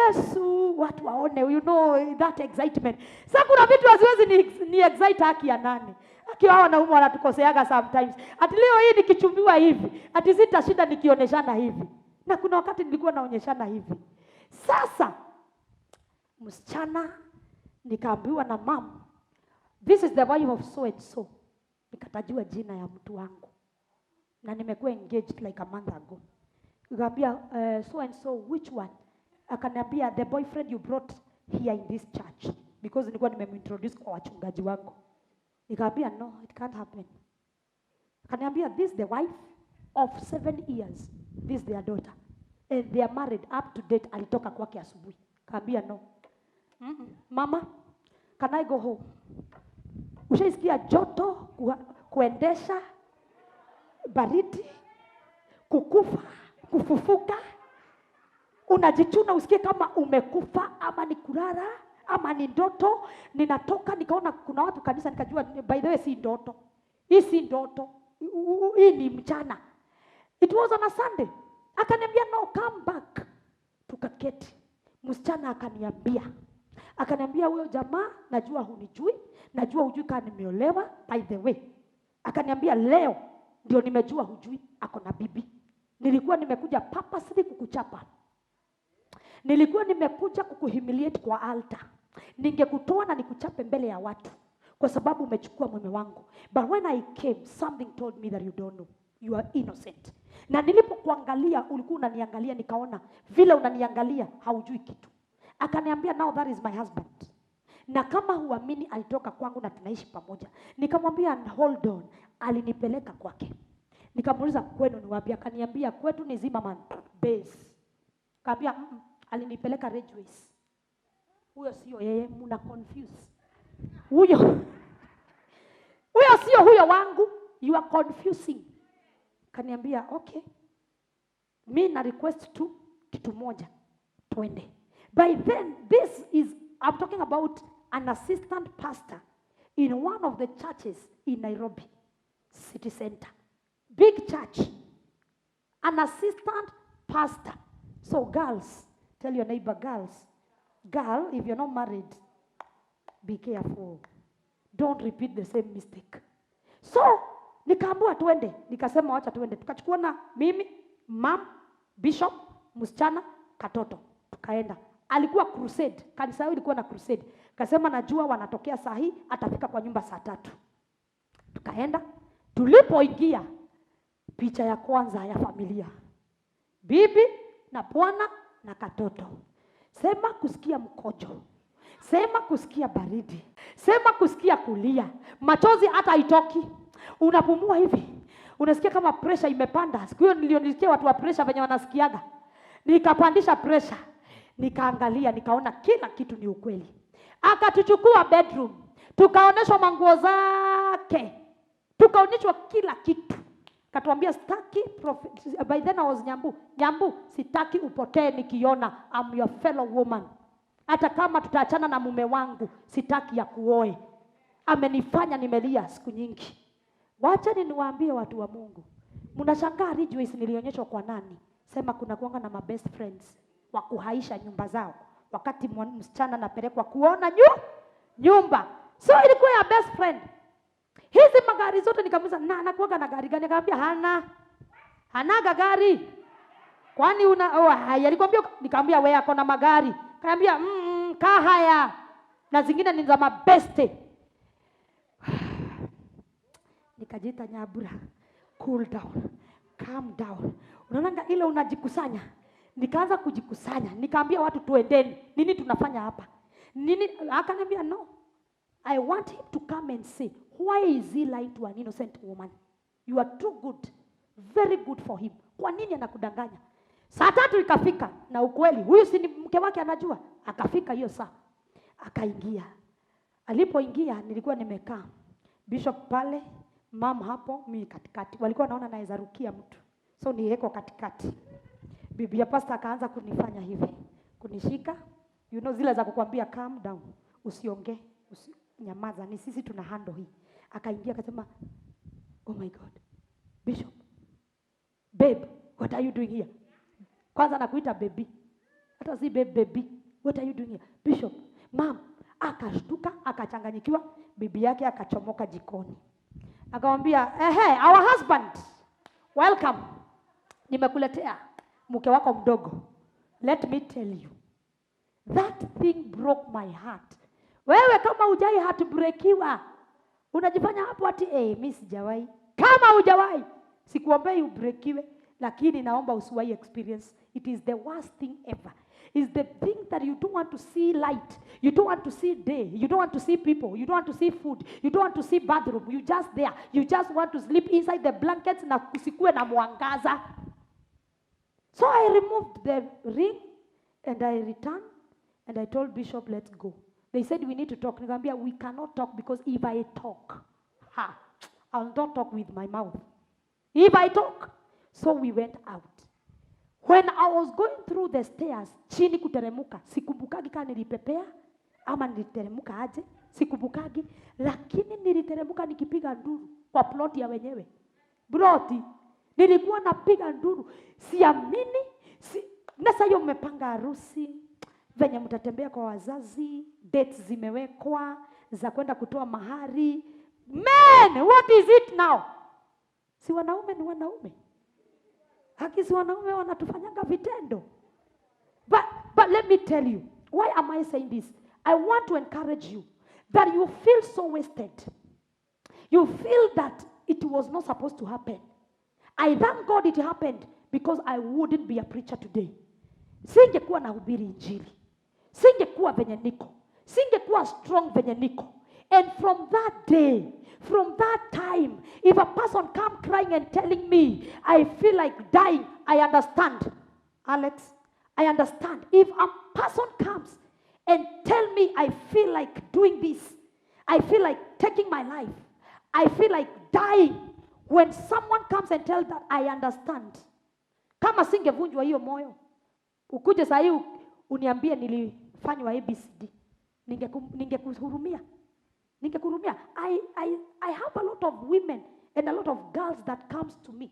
Yesu, watu waone, you know that excitement. Sasa kuna vitu haziwezi ni excite haki ya nani. Haki wao wanaume wanatukoseaga sometimes. Ati leo hii nikichumbiwa hivi, ati sitashinda nikionyeshana hivi. Na kuna wakati nilikuwa naonyeshana hivi. Sasa msichana nikaambiwa na mom, this is the wife of so and so. Nikatajua jina ya mtu wangu. Na nimekuwa engaged like a month ago. Nikamwambia so and so, which one? Akaniambia, the boyfriend you brought here in this church, because nilikuwa nimemintroduce kwa wachungaji wangu. Nikamwambia no, it can't happen. Akaniambia, this is the wife of 7 years, this is their daughter, and they are married up to date. Alitoka kwake asubuhi. Nikamwambia no. Mama, can I go home? Ushaisikia joto, kuendesha, baridi, kukufa, kufufuka? Unajichuna usikie kama umekufa ama ni kulala ama ni ndoto. Ninatoka nikaona kuna watu kanisa, nikajua by the way si ndoto. Hii si ndoto. Hii ni mchana. It was on a Sunday. Akaniambia no, come back. Tukaketi. Msichana akaniambia huyo jamaa najua hunijui, najua hujui kama nimeolewa by the way. Akaniambia leo ndio nimejua hujui ako na bibi. Nilikuwa nimekuja purposely kukuchapa. Nilikuwa nimekuja kukuhumiliate kwa altar. Ningekutoa na nikuchape mbele ya watu kwa sababu umechukua mume wangu. But when I came, something told me that you don't know. You are innocent. Na nilipokuangalia ulikuwa unaniangalia, nikaona vile unaniangalia haujui kitu. Akaniambia now that is my husband. Na kama huamini alitoka kwangu na tunaishi pamoja. Nikamwambia hold on, alinipeleka kwake. Nikamuuliza kwenu ni wapi? Akaniambia kwetu ni Zimmerman base. Kaambia alinipeleka Ridgeways. Huyo sio yeye, muna confuse. Huyo sio huyo wangu, you are confusing. Kaniambia okay. Mimi na request tu kitu moja, twende. By then I'm talking about an assistant pastor in one of the churches in Nairobi city center. Big church. An assistant pastor. So girls, tell your neighbor, girl, if you're not married, be careful. Don't repeat the same mistake. So, nikaambiwa twende. Nikasema wacha twende. Tukachukua na mimi, mom, bishop, msichana, katoto. Tukaenda. Alikuwa crusade. Kanisa hili ilikuwa na crusade. Kasema najua wanatokea saa hii, atafika kwa nyumba saa 3. Tukaenda. Tulipoingia, picha ya kwanza ya familia. Bibi na bwana na katoto. Sema kusikia mkojo. Sema kusikia baridi. Sema kusikia kulia. Machozi hata haitoki. Unapumua hivi. Unasikia kama pressure imepanda. Siku hiyo nilionisikia watu wa pressure venye wanasikiaga. Nikapandisha pressure. Nikaangalia, nikaona kila kitu ni ukweli. Akatuchukua bedroom. Tukaoneshwa manguo zake. Tukaonyeshwa kila kitu. Katuambia sitaki by then I was Nyambu, sitaki upotee nikiona I'm your fellow woman. Hata kama tutaachana na mume wangu, sitaki ya kuoe. Amenifanya nimelia siku nyingi. Wacha niwaambie watu wa Mungu. Mnashangaa Rejoice nilionyeshwa kwa nani? Sema kuna kuanga na my best friends wa kuhaisha nyumba zao. Wakati msichana anapelekwa kuona nyumba. So ilikuwa ya best friend. Hizi magari zote nikamuuliza na anakuanga na gari gani? Nikamwambia hana gari. Kwani alikwambia? Nikamwambia wewe ako na magari. Nikamwambia kaa haya. Na zingine ni za mabeste. Nikajita Nyabura, cool down, calm down. Unaona ile unajikusanya. Nikaanza kujikusanya. Nikaambia watu tuendeni. Nini tunafanya hapa? Nini? Akaniambia no. I want him to come and say, why is he lying to an innocent woman? You are too good. Very good for him. Kwa nini anakudanganya? Saa 3 ikafika na ukweli. Huyu si mke wake anajua. Akafika hiyo saa. Akaingia. Alipoingia nilikuwa nimekaa. Bishop pale, mom hapo, mimi katikati. Walikuwa naona naweza rukia mtu. So niweko katikati. Bibi ya pastor akaanza kunifanya hivi. Kunishika. You know zile za kukwambia calm down. Usiongee. Nyamaza, ni sisi tuna handle hii. Akaingia akasema, oh my God, Bishop, babe, what are you doing here? Kwanza nakuita baby, hata si baby, what are you doing here? Bishop, mom. Akashtuka, akachanganyikiwa, bibi yake akachomoka jikoni. Akamwambia, our husband, welcome. Nimekuletea mke wako mdogo. Let me tell you, that thing broke my heart. Wewe kama hujai heartbreakiwa, unajifanya hapo ati mimi sijawahi. Kama hujawahi, sikuombei ubreakiwe, lakini naomba usiwahi experience. It is the worst thing ever. It's the thing that you don't want to see light. You don't want to see day. You don't want to see people. You don't want to see food. You don't want to see bathroom. You just there. You just want to sleep inside the blankets na kusikue na mwangaza. So I removed the ring and I returned and I told Bishop, let's go. They said we need to talk. Nikamwambia we cannot talk because if I talk, I'll not talk with my mouth. If I talk. So we went out. When I was going through the stairs, chini kuteremuka, sikumbukagi kama nilipepea ama niliteremuka aje, sikumbukagi, lakini niliteremuka nikipiga nduru kwa ploti ya wenyewe. Ploti, nilikuwa napiga nduru, siamini, nasa hiyo mmepanga harusi, venye mtatembea kwa wazazi, dates zimewekwa, za kwenda kutoa mahari. Man, what is it now? Si wanaume ni wanaume. Haki si wanaume wanatufanyanga vitendo. But let me tell you, why am I saying this? I want to encourage you that you feel so wasted. You feel that it was not supposed to happen. I thank God it happened because I wouldn't be a preacher today. Singekuwa nahubiri injili. Singekuwa venye niko. Singekuwa strong venye niko. And from that day, from that time, if a person come crying and telling me, I feel like dying, I understand. Alex, I understand. If a person comes and tell me I feel like doing this, I feel like taking my life, I feel like dying, when someone comes and tells that, I understand. Kama singevunjwa hiyo moyo, ukuje saa hii uniambie nilifanywa ABCD, ningekuhurumia. I have a lot of women and a lot of girls that comes to me.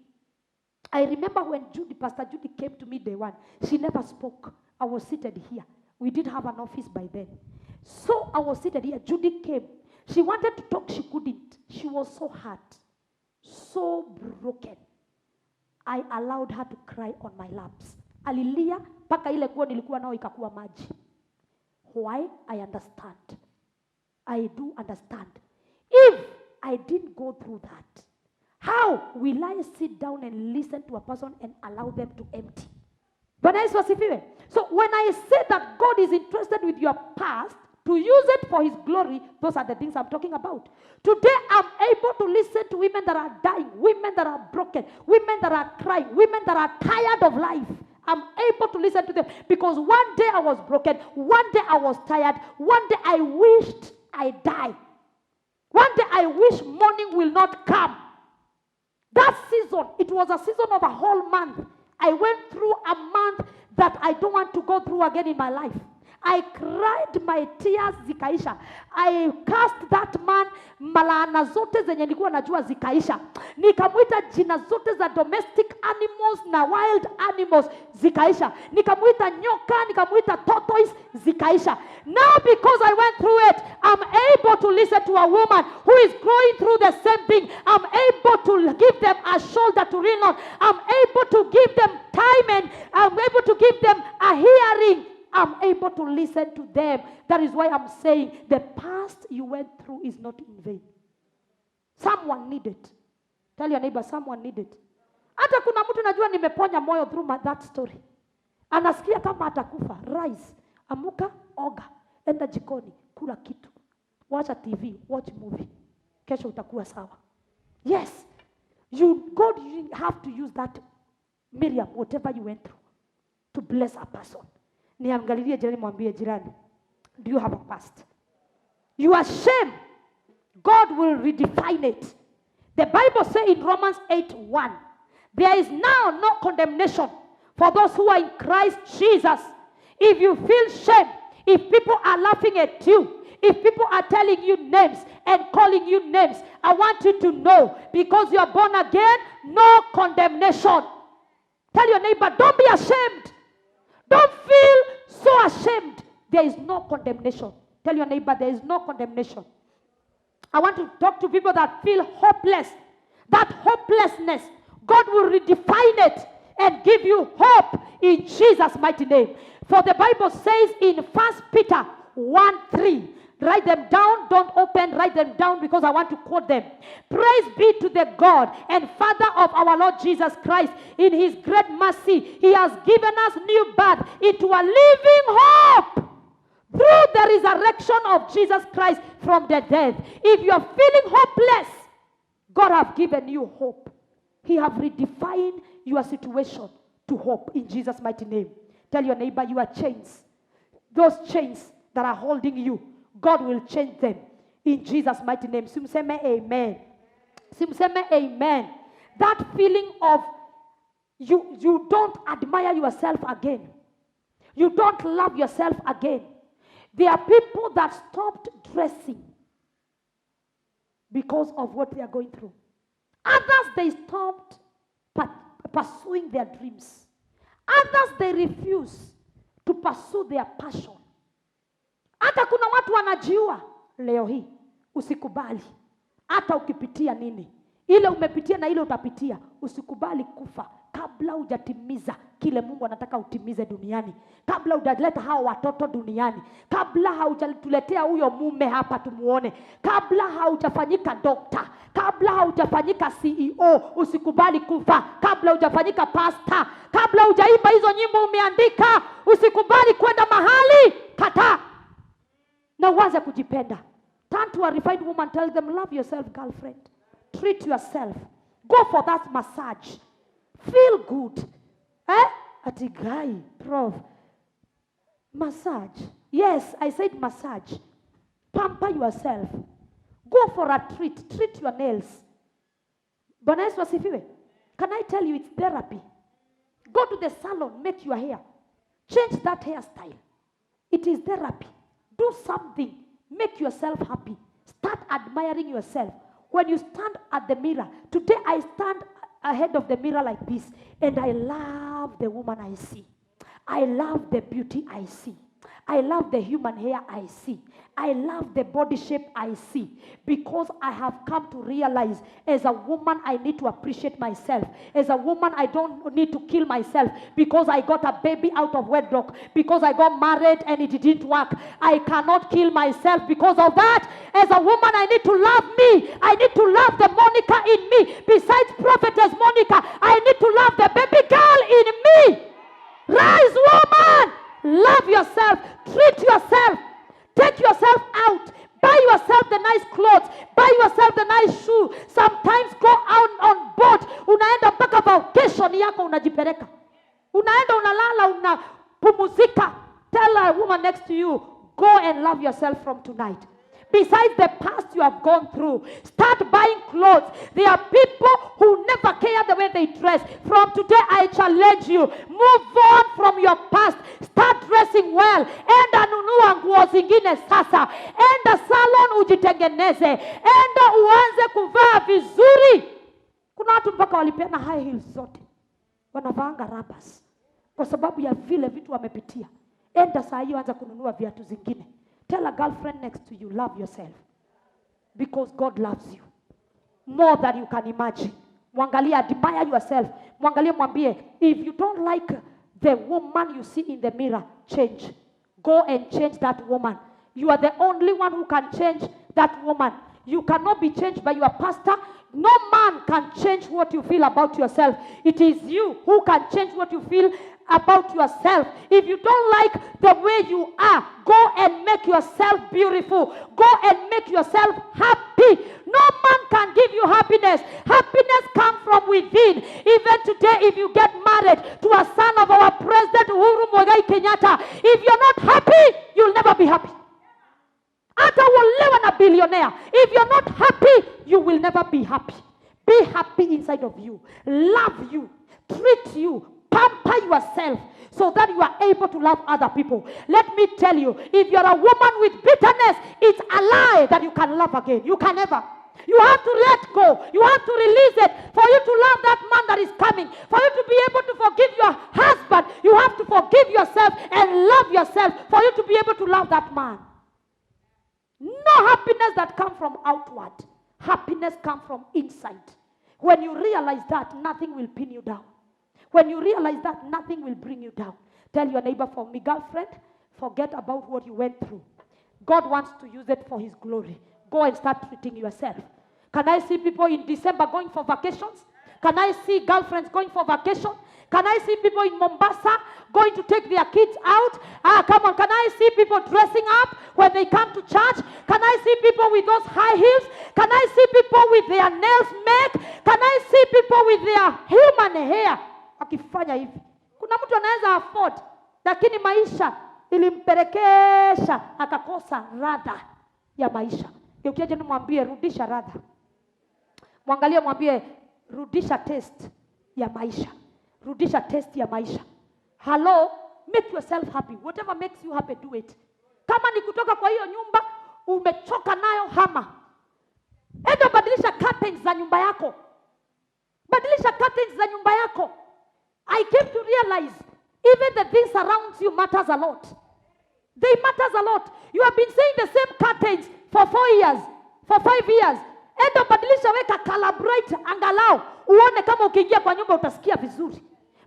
I remember when Pastor Judy came to me day one, she never spoke. I was seated here. We didn't have an office by then. So I was seated here. Judy came. She wanted to talk, she couldn't. She was so hurt, so broken. I allowed her to cry on my laps. Alilia, paka ile nguo nilikuwa nao ikakuwa maji. Why? I understand. I do understand. If I didn't go through that, how will I sit down and listen to a person and allow them to empty? Bwana Yesu asifiwe. So when I say that God is interested with your past, to use it for his glory, those are the things I'm talking about. Today, I'm able to listen to women that are dying, women that are broken, women that are crying, women that are tired of life. I'm able to listen to them because one day I was broken, one day I was tired, one day I wished I died. One day I wish morning will not come. That season, it was a season of a whole month. I went through a month that I don't want to go through again in my life. I cried my tears zikaisha. I cursed that man, malaana zote zenye nilikuwa najua zikaisha. Nikamuita jina zote za domestic animals na wild animals zikaisha. Nikamuita nyoka, nikamuita tortoise zikaisha. Now because I went through it, I'm able to listen to a woman who is going through the same thing. I'm able to give them a shoulder to lean on. I'm able to give them time and I'm able to give them a hearing. I'm able to listen to them. That is why I'm saying the past you went through is not in vain. Someone needed. Tell your neighbor, someone needed. Hata kuna mtu najua nimeponya moyo through that story. Anasikia kama atakufa. Rise, amuka, oga, enda jikoni, kula kitu. Watch a TV, watch movie. Kesho utakuwa sawa. Yes, God, you have to use that Miriam, whatever you went through, to bless a person. Niangalilie jirani, mwambie jirani, do you have a past? Your shame, God will redefine it. The Bible says in Romans 8:1, there is now no condemnation for those who are in Christ Jesus. If you feel shame, if people are laughing at you, if people are telling you names and calling you names, I want you to know, because you are born again, no condemnation. Tell your neighbor, don't be ashamed. Don't feel so ashamed. There is no condemnation. Tell your neighbor, there is no condemnation. I want to talk to people that feel hopeless. That hopelessness, God will redefine it and give you hope in Jesus' mighty name. For the Bible says in 1 Peter 1:3, write them down, don't open, write them down because I want to quote them. Praise be to the God and Father of our Lord Jesus Christ. In his great mercy, he has given us new birth into a living hope through the resurrection of Jesus Christ from the dead. If you are feeling hopeless, God has given you hope. He has redefined your situation to hope in Jesus' mighty name. Tell your neighbor, your chains, those chains that are holding you, God will change them in Jesus' mighty name. Simseme amen. Simseme amen. That feeling of you don't admire yourself again. You don't love yourself again. There are people that stopped dressing because of what they are going through. Others, they stopped pursuing their dreams. Others, they refuse to pursue their passion. Hata kuna watu wanajiua leo hii. Usikubali. Hata ukipitia nini. Ile umepitia na ile utapitia. Usikubali kufa kabla hujatimiza kile Mungu anataka utimize duniani. Kabla hujaleta hao watoto duniani. Kabla haujatuletea huyo mume hapa tumuone. Kabla haujafanyika dokta. Kabla haujafanyika CEO. Usikubali kufa. Kabla hujafanyika pastor. Kabla hujaimba hizo nyimbo umeandika. Usikubali kwenda mahali. Kataa. Na uanze kujipenda. Turn to a refined woman, tell them, love yourself, girlfriend. Treat yourself. Go for that massage. Feel good. Ati guy, prof. Massage. Yes, I said massage. Pamper yourself. Go for a treat. Treat your nails. Bwana Yesu asifiwe. Can I tell you it's therapy? Go to the salon, make your hair. Change that hairstyle. It is therapy. Do something. Make yourself happy. Start admiring yourself. When you stand at the mirror, today I stand ahead of the mirror like this, and I love the woman I see. I love the beauty I see. I love the human hair I see. I love the body shape I see. Because I have come to realize, as a woman, I need to appreciate myself. As a woman, I don't need to kill myself because I got a baby out of wedlock. Because I got married and it didn't work. I cannot kill myself because of that. As a woman, I need to love me. I need to love the Monica in me. Besides prophetess Monica, I need to love the baby girl in me. Rise, woman. Love yourself. Treat yourself. Take yourself yourself from tonight. Besides the past you have gone through, start buying clothes. There are people who never care the way they dress. From today, I challenge you. Move on from your past. Start dressing well. Enda nunua nguo zingine sasa. Enda salon ujitengeneze. Enda uanze kuvaa vizuri. Kuna watu mpaka walipeana high heels zote. Wanavaanga rubbers. Kwa sababu ya vile vitu wamepitia. Enda saa hiyo anza kununua viatu zingine. Tell a girlfriend next to you, love yourself. Because God loves you more than you can imagine. Mwangalie, admire yourself. Mwangalie, mwambie, if you don't like the woman you see in the mirror, change. Go and change that woman. You are the only one who can change that woman. You cannot be changed by your pastor. No man can change what you feel about yourself. It is you who can change what you feel about yourself. If you don't like the way you are, go and make yourself beautiful. Go and make yourself happy. No man can give you happiness. Happiness comes from within. Even today, if you get married to a son of our President Uhuru Muigai Kenyatta, if you're not happy, you'll never be happy. Hata uolewa na billionaire. If you're not happy, you will never be happy. Be happy inside of you. Love you. Treat you. Pamper yourself so that you are able to love other people. Let me tell you, if you're a woman with bitterness, it's a lie that you can love again. You can never. You have to let go. You have to release it. For you to love that man that is coming, for you to be able to forgive your husband, you have to forgive yourself and love yourself for you to be able to love that man. No happiness that comes from outward. Happiness comes from inside. When you realize that, nothing will pin you down. When you realize that, nothing will bring you down. Tell your neighbor, for me, girlfriend, forget about what you went through. God wants to use it for his glory. Go and start treating yourself. Can I see people in December going for vacations? Can I see girlfriends going for vacation? Can I see people in Mombasa going to take their kids out? Come on. Can I see people dressing up when they come to church? Can I see people with those high heels? Can I see people with their nails made? Can I see people with their human hair? Akifanya hivi. Kuna mtu anaweza afford, lakini maisha ilimpelekesha akakosa radha ya maisha. Ukiaje nimwambie rudisha radha. Mwangalie mwambie rudisha test ya maisha. Rudisha test ya maisha. Hello, make yourself happy. Whatever makes you happy, do it. Kama ni kutoka kwa hiyo nyumba umechoka nayo, hama. Enda badilisha curtains za nyumba yako. Badilisha curtains za nyumba yako. I came to realize even the things around you matters a lot. They matters a lot. You have been saying the same curtains for 4 years, for 5 years. Enda badilisha, weka color bright angalau uone kama ukiingia kwa nyumba utasikia vizuri.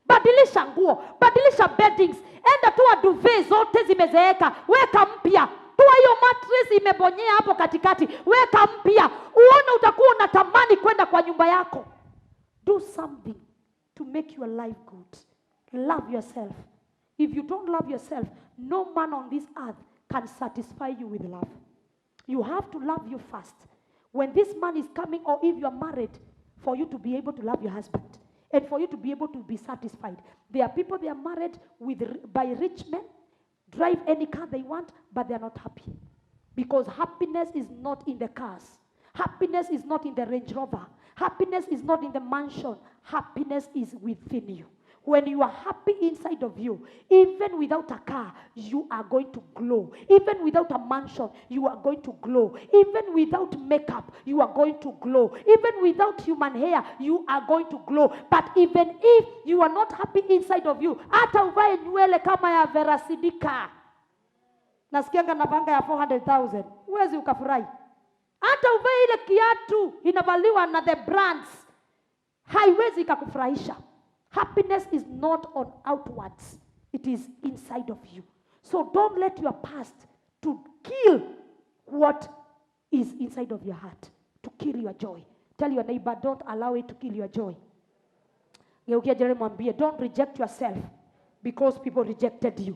Badilisha nguo, badilisha beddings. Enda toa duvet zote zimezeeka, weka mpya. Toa hiyo mattress imebonyea hapo katikati, weka mpya. Uone utakuwa unatamani kwenda kwa nyumba yako. Do something to make your life good. Love yourself. If you don't love yourself, no man on this earth can satisfy you with love. You have to love you first. When this man is coming, or if you are married, for you to be able to love your husband and for you to be able to be satisfied. There are people, they are married by rich men, drive any car they want, but they are not happy. Because happiness is not in the cars. Happiness is not in the Range Rover. Happiness is not in the mansion. Happiness is within you. When you are happy inside of you, even without a car, you are going to glow. Even without a mansion, you are going to glow. Even without makeup, you are going to glow. Even without human hair, you are going to glow. But even if you are not happy inside of you, hata uvae nywele kama ya Vera Sidika, nasikianga navanga ya 400,000, huwezi ukafurahi. Hata uvae ile kiatu inavaliwa na the brands, haiwezi ikakufurahisha. Happiness is not on outwards. It is inside of you. So don't let your past to kill what is inside of your heart, to kill your joy. Tell your neighbor, don't allow it to kill your joy. Don't reject yourself because people rejected you.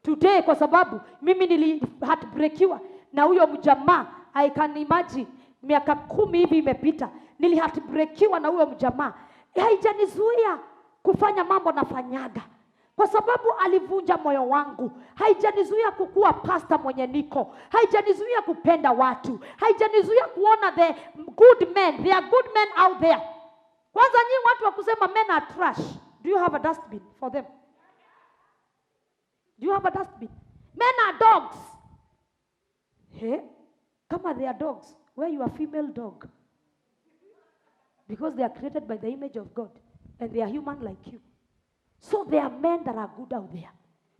Today, kwa sababu mimi niliheartbreakiwa na huyo mjamaa, I can imagine miaka 10 hivi imepita, niliheartbreakiwa na huyo mjamaa. Haijanizuia kufanya mambo nafanyaga. kwa sababu alivunja moyo wangu. Haijanizuia kukua pasta mwenye niko, haijanizuia kupenda watu, haijanizuia kuona the good men. There are good men out there. Kwanza nyinyi watu wa kusema men are trash, do you have a dustbin for them? Do you have a dustbin? Men are dogs. Hey, kama they are dogs, where you are female dog? Because they are created by the image of God and they are human like you. So there are men that are good out there.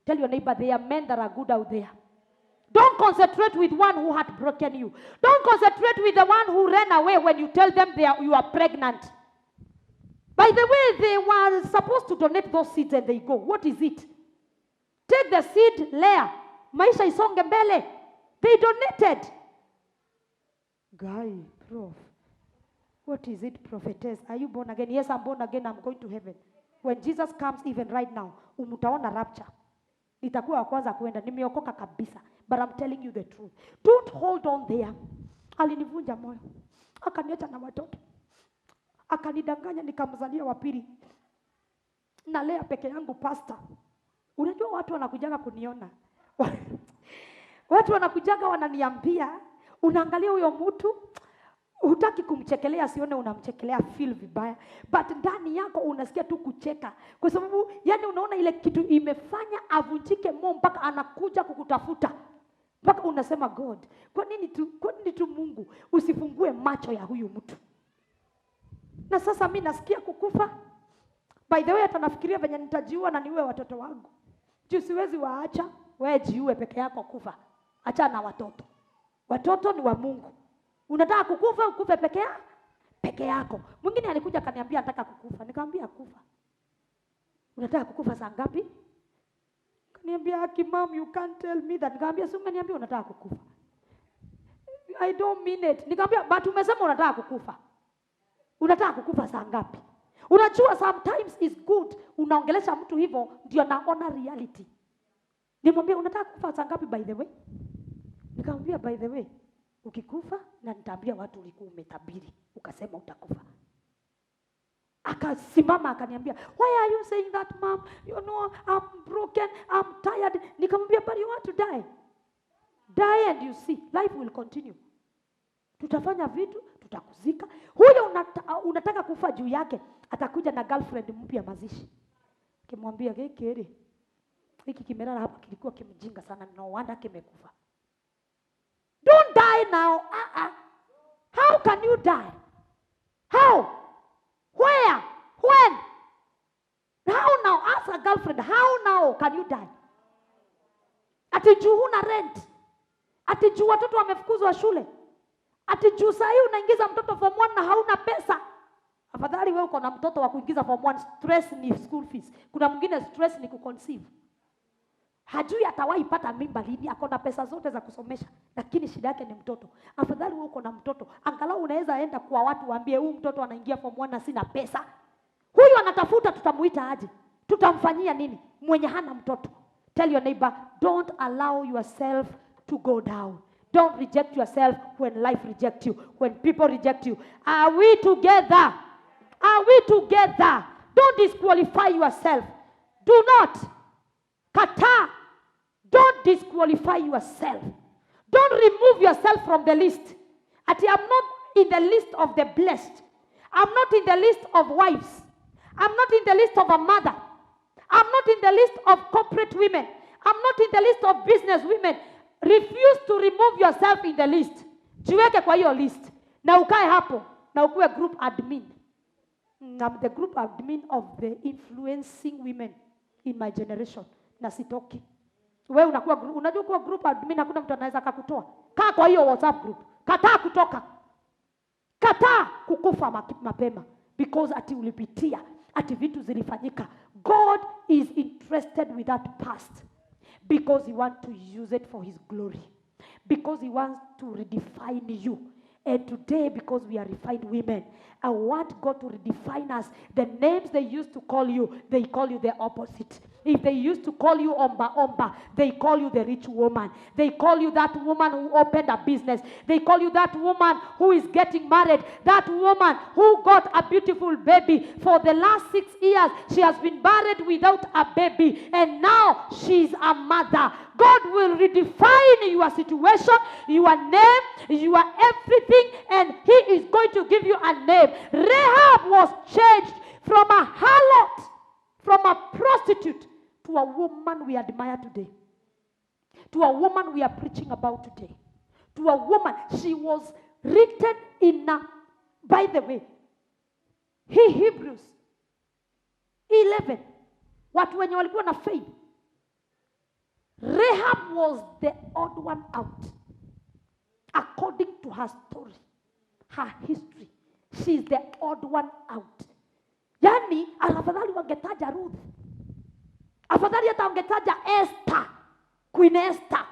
Tell your neighbor, there are men that are good out there. Don't concentrate with one who had broken you. Don't concentrate with the one who ran away when you tell them you are pregnant. By the way, they were supposed to donate those seeds and they go. What is it? Take the seed layer. Maisha isonge mbele. They donated. Guy, prof. What is it, prophetess? Are you born again? Yes, I'm born again. I'm going to heaven. When Jesus comes, even right now, umutaona rapture. Nitakuwa wa kwanza kuenda. Nimeokoka kabisa. But I'm telling you the truth. Don't hold on there. Alinivunja moyo. Akaniacha na watoto. Akanidanganya nikamzalia wa pili. Nalea peke yangu pastor. Unajua watu wanakujaga kuniona. Watu wanakujaga wananiambia, unaangalia huyo mtu, hutaki kumchekelea sione unamchekelea, feel vibaya. But ndani yako unasikia tu kucheka. Kwa sababu yani unaona ile kitu imefanya avunjike moyo mpaka anakuja kukutafuta. Mpaka unasema God, kwa nini tu Mungu usifungue macho ya huyu mtu? Na sasa mimi nasikia kukufa. By the way, hata nafikiria venye nitajiua na niue watoto wangu. Juu siwezi waacha, wewe jiue peke yako kufa. Acha na watoto. Watoto ni wa Mungu. Unataka kukufa, ukufe peke yako. Mwingine alikuja akaniambia nataka kukufa. Nikamwambia kufa. Unataka kukufa saa ngapi? Kaniambia Mom, you can't tell me that. Nikamwambia si umeniambia unataka kukufa. I don't mean it. Nikamwambia but umesema unataka kukufa. Unataka kukufa saa ngapi? Unajua sometimes is good unaongelesha mtu hivyo ndio naona reality. Nimwambia unataka kufa saa ngapi by the way? Nikamwambia by the way, ukikufa na nitaambia watu ulikuwa umetabiri ukasema utakufa. Akasimama akaniambia, why are you saying that Mom? You know I'm broken, I'm tired. Nikamwambia but you want to die. Die and you see life will continue. Tutafanya vitu, tutakuzika. Huyo unataka kufa juu yake, atakuja na girlfriend mpya mazishi. Kimwambia kekere. Hiki kimelala hapa kilikuwa kimjinga sana, no wonder kimekufa. Don't die now. How can you die? How? Where? When? How now? Ask a girlfriend, how now can you die? Ati juu huna rent. Ati juu watoto wamefukuzwa shule. Ati juu saa hii unaingiza mtoto form 1 na hauna pesa. Afadhali wewe uko na mtoto wa kuingiza form 1, stress ni school fees. Kuna mwingine stress ni kuconceive. Hajui atawahi pata mimba lini, akona pesa zote za kusomesha, lakini shida yake ni mtoto. Afadhali wewe uko na mtoto, angalau unaweza enda kwa watu waambie huyu mtoto anaingia form 1 na sina pesa. Huyu anatafuta, tutamuita aje? Tutamfanyia nini? Mwenye hana mtoto. Tell your neighbor, don't allow yourself to go down. Don't reject yourself when life rejects you, when people reject you. Are we together? Are we together? Don't disqualify yourself. Do not. Kata. Don't disqualify yourself. Don't remove yourself from the list. Ati I'm not in the list of the blessed. I'm not in the list of wives. I'm not in the list of a mother. I'm not in the list of corporate women. I'm not in the list of business women. Refuse to remove yourself in the list. Jiweke kwa hiyo list. Na ukae hapo. Na ukuwe group admin. I'm the group admin of the influencing women in my generation. Na sitoki. Wewe unakuwa unajua kuwa group admin hakuna mtu anaweza kukutoa. Kaa kwa hiyo WhatsApp group. Kataa kutoka. Kataa kukufa mapema because ati ulipitia, ati vitu zilifanyika. God is interested with that past because he wants to use it for his glory. Because he wants to redefine you. And today, because we are refined women, I want God to redefine us. The names they used to call you, they call you the opposite. If they used to call you Omba Omba, they call you the rich woman. They call you that woman who opened a business. They call you that woman who is getting married. That woman who got a beautiful baby. For the last 6 years, she has been married without a baby. And now she's a mother. God will redefine your situation, your name, your everything, and He is going to give you a name. Rahab was changed from a harlot, from a prostitute, to a woman we admire today. To a woman we are preaching about today. To a woman, she was written in a, by the way, Hebrews 11, watu wenye walikuwa na faith. Rahab was the odd one out. According to her story, her history, she is the odd one out. Yani, afadhali wangetaja Ruth. Afadhali hata wangetaja Esther, Queen Esther.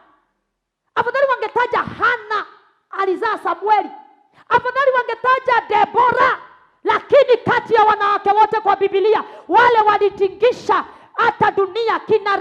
Afadhali wangetaja Hannah, alizaa Samueli. Afadhali wangetaja Deborah. Lakini kati ya wanawake wote kwa Biblia, wale walitingisha hata dunia, kina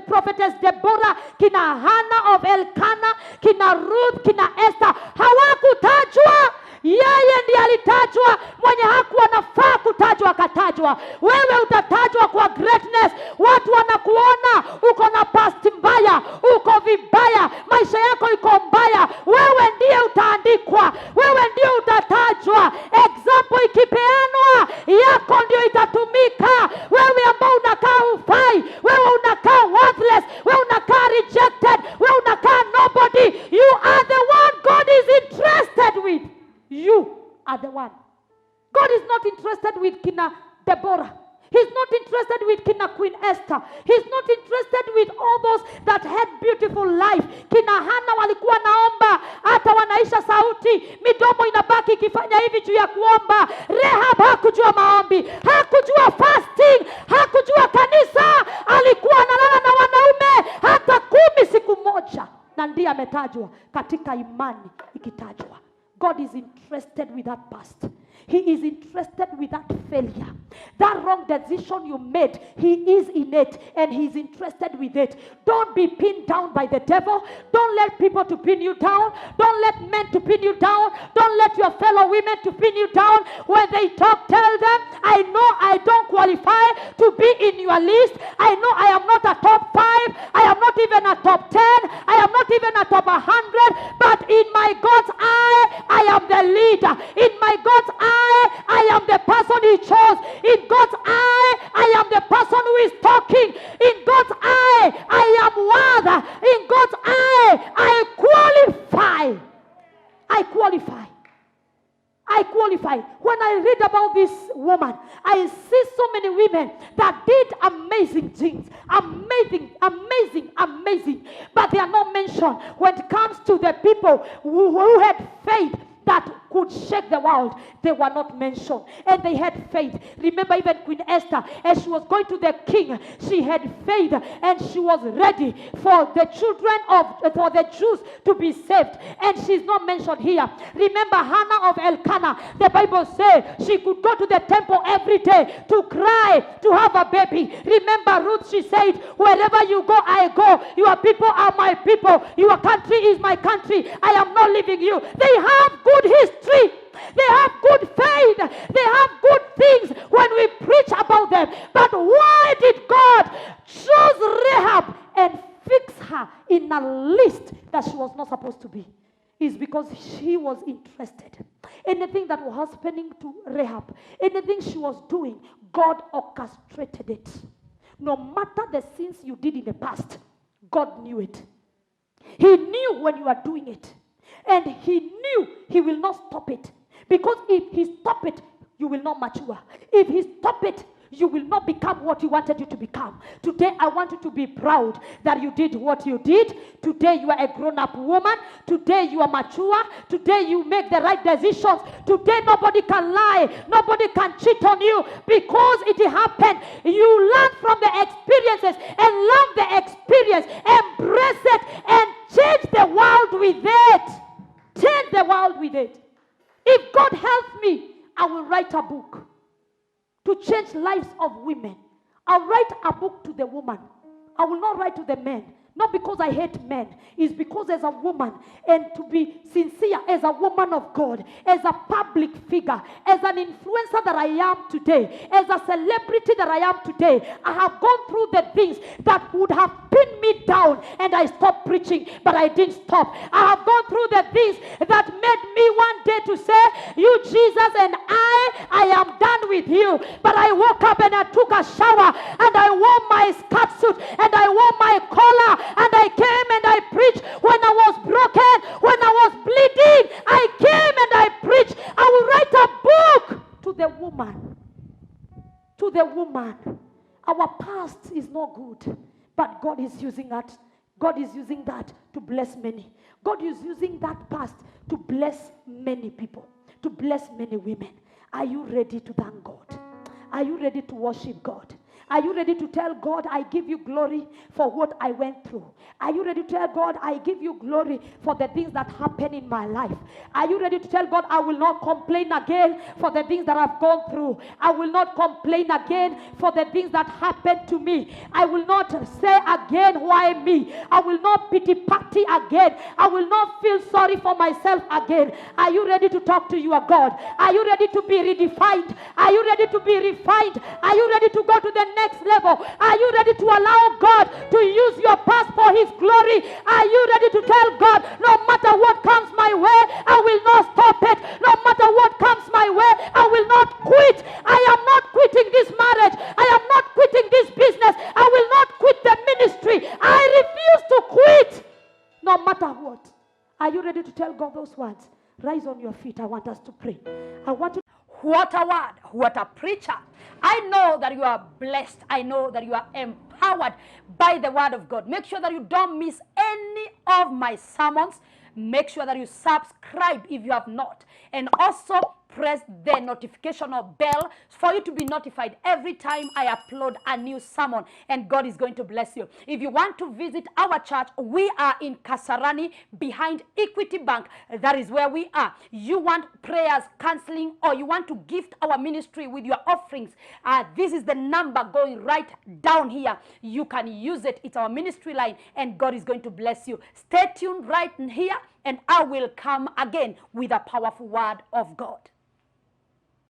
prophetess Deborah, kina Hannah of Elkanah, kina Ruth, kina Esther, hawakutajwa. Yeye ndiye alitajwa. Mwenye hakuwa nafaa kutajwa akatajwa. Wewe utatajwa kwa greatness. Watu wanakuona uko na past mbaya, uko vibaya, maisha yako iko mbaya. Wewe ndiye utaandikwa, wewe ndiye utatajwa. Example ikipeanwa, yako ndio itatumika. Wewe ambao unakaa hufai, wewe unakaa worthless, wewe unakaa rejected, wewe unakaa nobody, you are the one God is interested with. You are the one. God is not interested with kina Deborah. He's not interested with kina Queen Esther. He's not interested with all those that had beautiful life. Kina Hannah walikuwa naomba, hata wanaisha sauti, midomo inabaki ikifanya hivi juu ya kuomba. Rahab hakujua maombi, hakujua fasting, hakujua kanisa. Alikuwa analala na wanaume hata 10 siku moja, na ndiye ametajwa katika imani ikitajwa. God is interested with that past. He is interested with that failure. That wrong decision you made, He is in it and He is interested with it. Don't be pinned down by the devil. Don't let people to pin you down. Don't let men to pin you down. Don't let your fellow women to pin you down. When they talk, tell them, I know I don't qualify to be in your list. I know I am not a top 5. I am not even a top 10. I am not even a top 100. But in my God's eye, I am the leader. In my God's eye, I am the person He chose. In God's eye, I am the person who is talking. In God's eye, I am worthy. In God's eye, I qualify. I qualify. I qualify. When I read about this woman, I see so many women that did amazing things. Amazing. But they are not mentioned when it comes to the people who had faith that could shake the world. They were not mentioned, and they had faith. Remember, even Queen Esther, as she was going to the king, she had faith and she was ready for the for the Jews to be saved, and she's not mentioned here. Remember Hannah of Elkanah, the Bible says she could go to the temple every day to cry to have a baby. Remember Ruth, she said, wherever you go, I go. Your people are my people. Your country is my country. I am not leaving you. They have good history. They have good faith. They have good things when we preach about them. But why did God choose Rahab and fix her in a list that she was not supposed to be? Is because she was interested. Anything that was happening to Rahab, anything she was doing, God orchestrated it. No matter the sins you did in the past, God knew it. He knew when you are doing it. And He knew He will not stop it. Because if He stop it, you will not mature. If He stop it, you will not become what He wanted you to become. Today, I want you to be proud that you did what you did. Today, you are a grown-up woman. Today, you are mature. Today, you make the right decisions. Today, nobody can lie. Nobody can cheat on you because it happened. You learn from the experiences and love the experience. Embrace it and change the world with it. Change the world with it. If God helps me, I will write a book to change lives of women. I'll write a book to the woman. I will not write to the men. Not because I hate men. It's because as a woman, and to be sincere as a woman of God, as a public figure, as an influencer that I am today, as a celebrity that I am today, I have gone through the things that would have pinned me down, and I stopped preaching, but I didn't stop. I have gone through the things that made me one day to say, you Jesus and I am done with you. But I woke up and I took a shower, and I wore my skirt suit, and I wore my collar, and I came and I preached. When I was broken, when I was bleeding, I came and I preached. I will write a book to the woman. To the woman. Our past is not good, but God is using that. God is using that to bless many. God is using that past to bless many people, to bless many women. Are you ready to thank God? Are you ready to worship God? Are you ready to tell God, I give you glory for what I went through? Are you ready to tell God, I give you glory for the things that happened in my life? Are you ready to tell God, I will not complain again for the things that I've gone through? I will not complain again for the things that happened to me. I will not say again, why me? I will not pity party again. I will not feel sorry for myself again. Are you ready to talk to your God? Are you ready to be redefined? Are you ready to be refined? Are you ready to go to the next level? Are you ready to allow God to use your past for his glory? Are you ready to tell God, no matter what comes my way, I will not stop it. No matter what comes my way, I will not quit. I am not quitting this marriage. I am not quitting this business. I will not quit the ministry. I refuse to quit no matter what. Are you ready to tell God those words? Rise on your feet. I want us to pray. I want to. What a word. What a preacher. I know that you are blessed. I know that you are empowered by the word of God. Make sure that you don't miss any of my sermons. Make sure that you subscribe if you have not. And also press the notification bell for you to be notified every time I upload a new sermon, and God is going to bless you. If you want to visit our church, we are in Kasarani behind Equity Bank. That is where we are. You want prayers, counseling, or you want to gift our ministry with your offerings, this is the number going right down here. You can use it. It's our ministry line, and God is going to bless you. Stay tuned right here, and I will come again with a powerful word of God.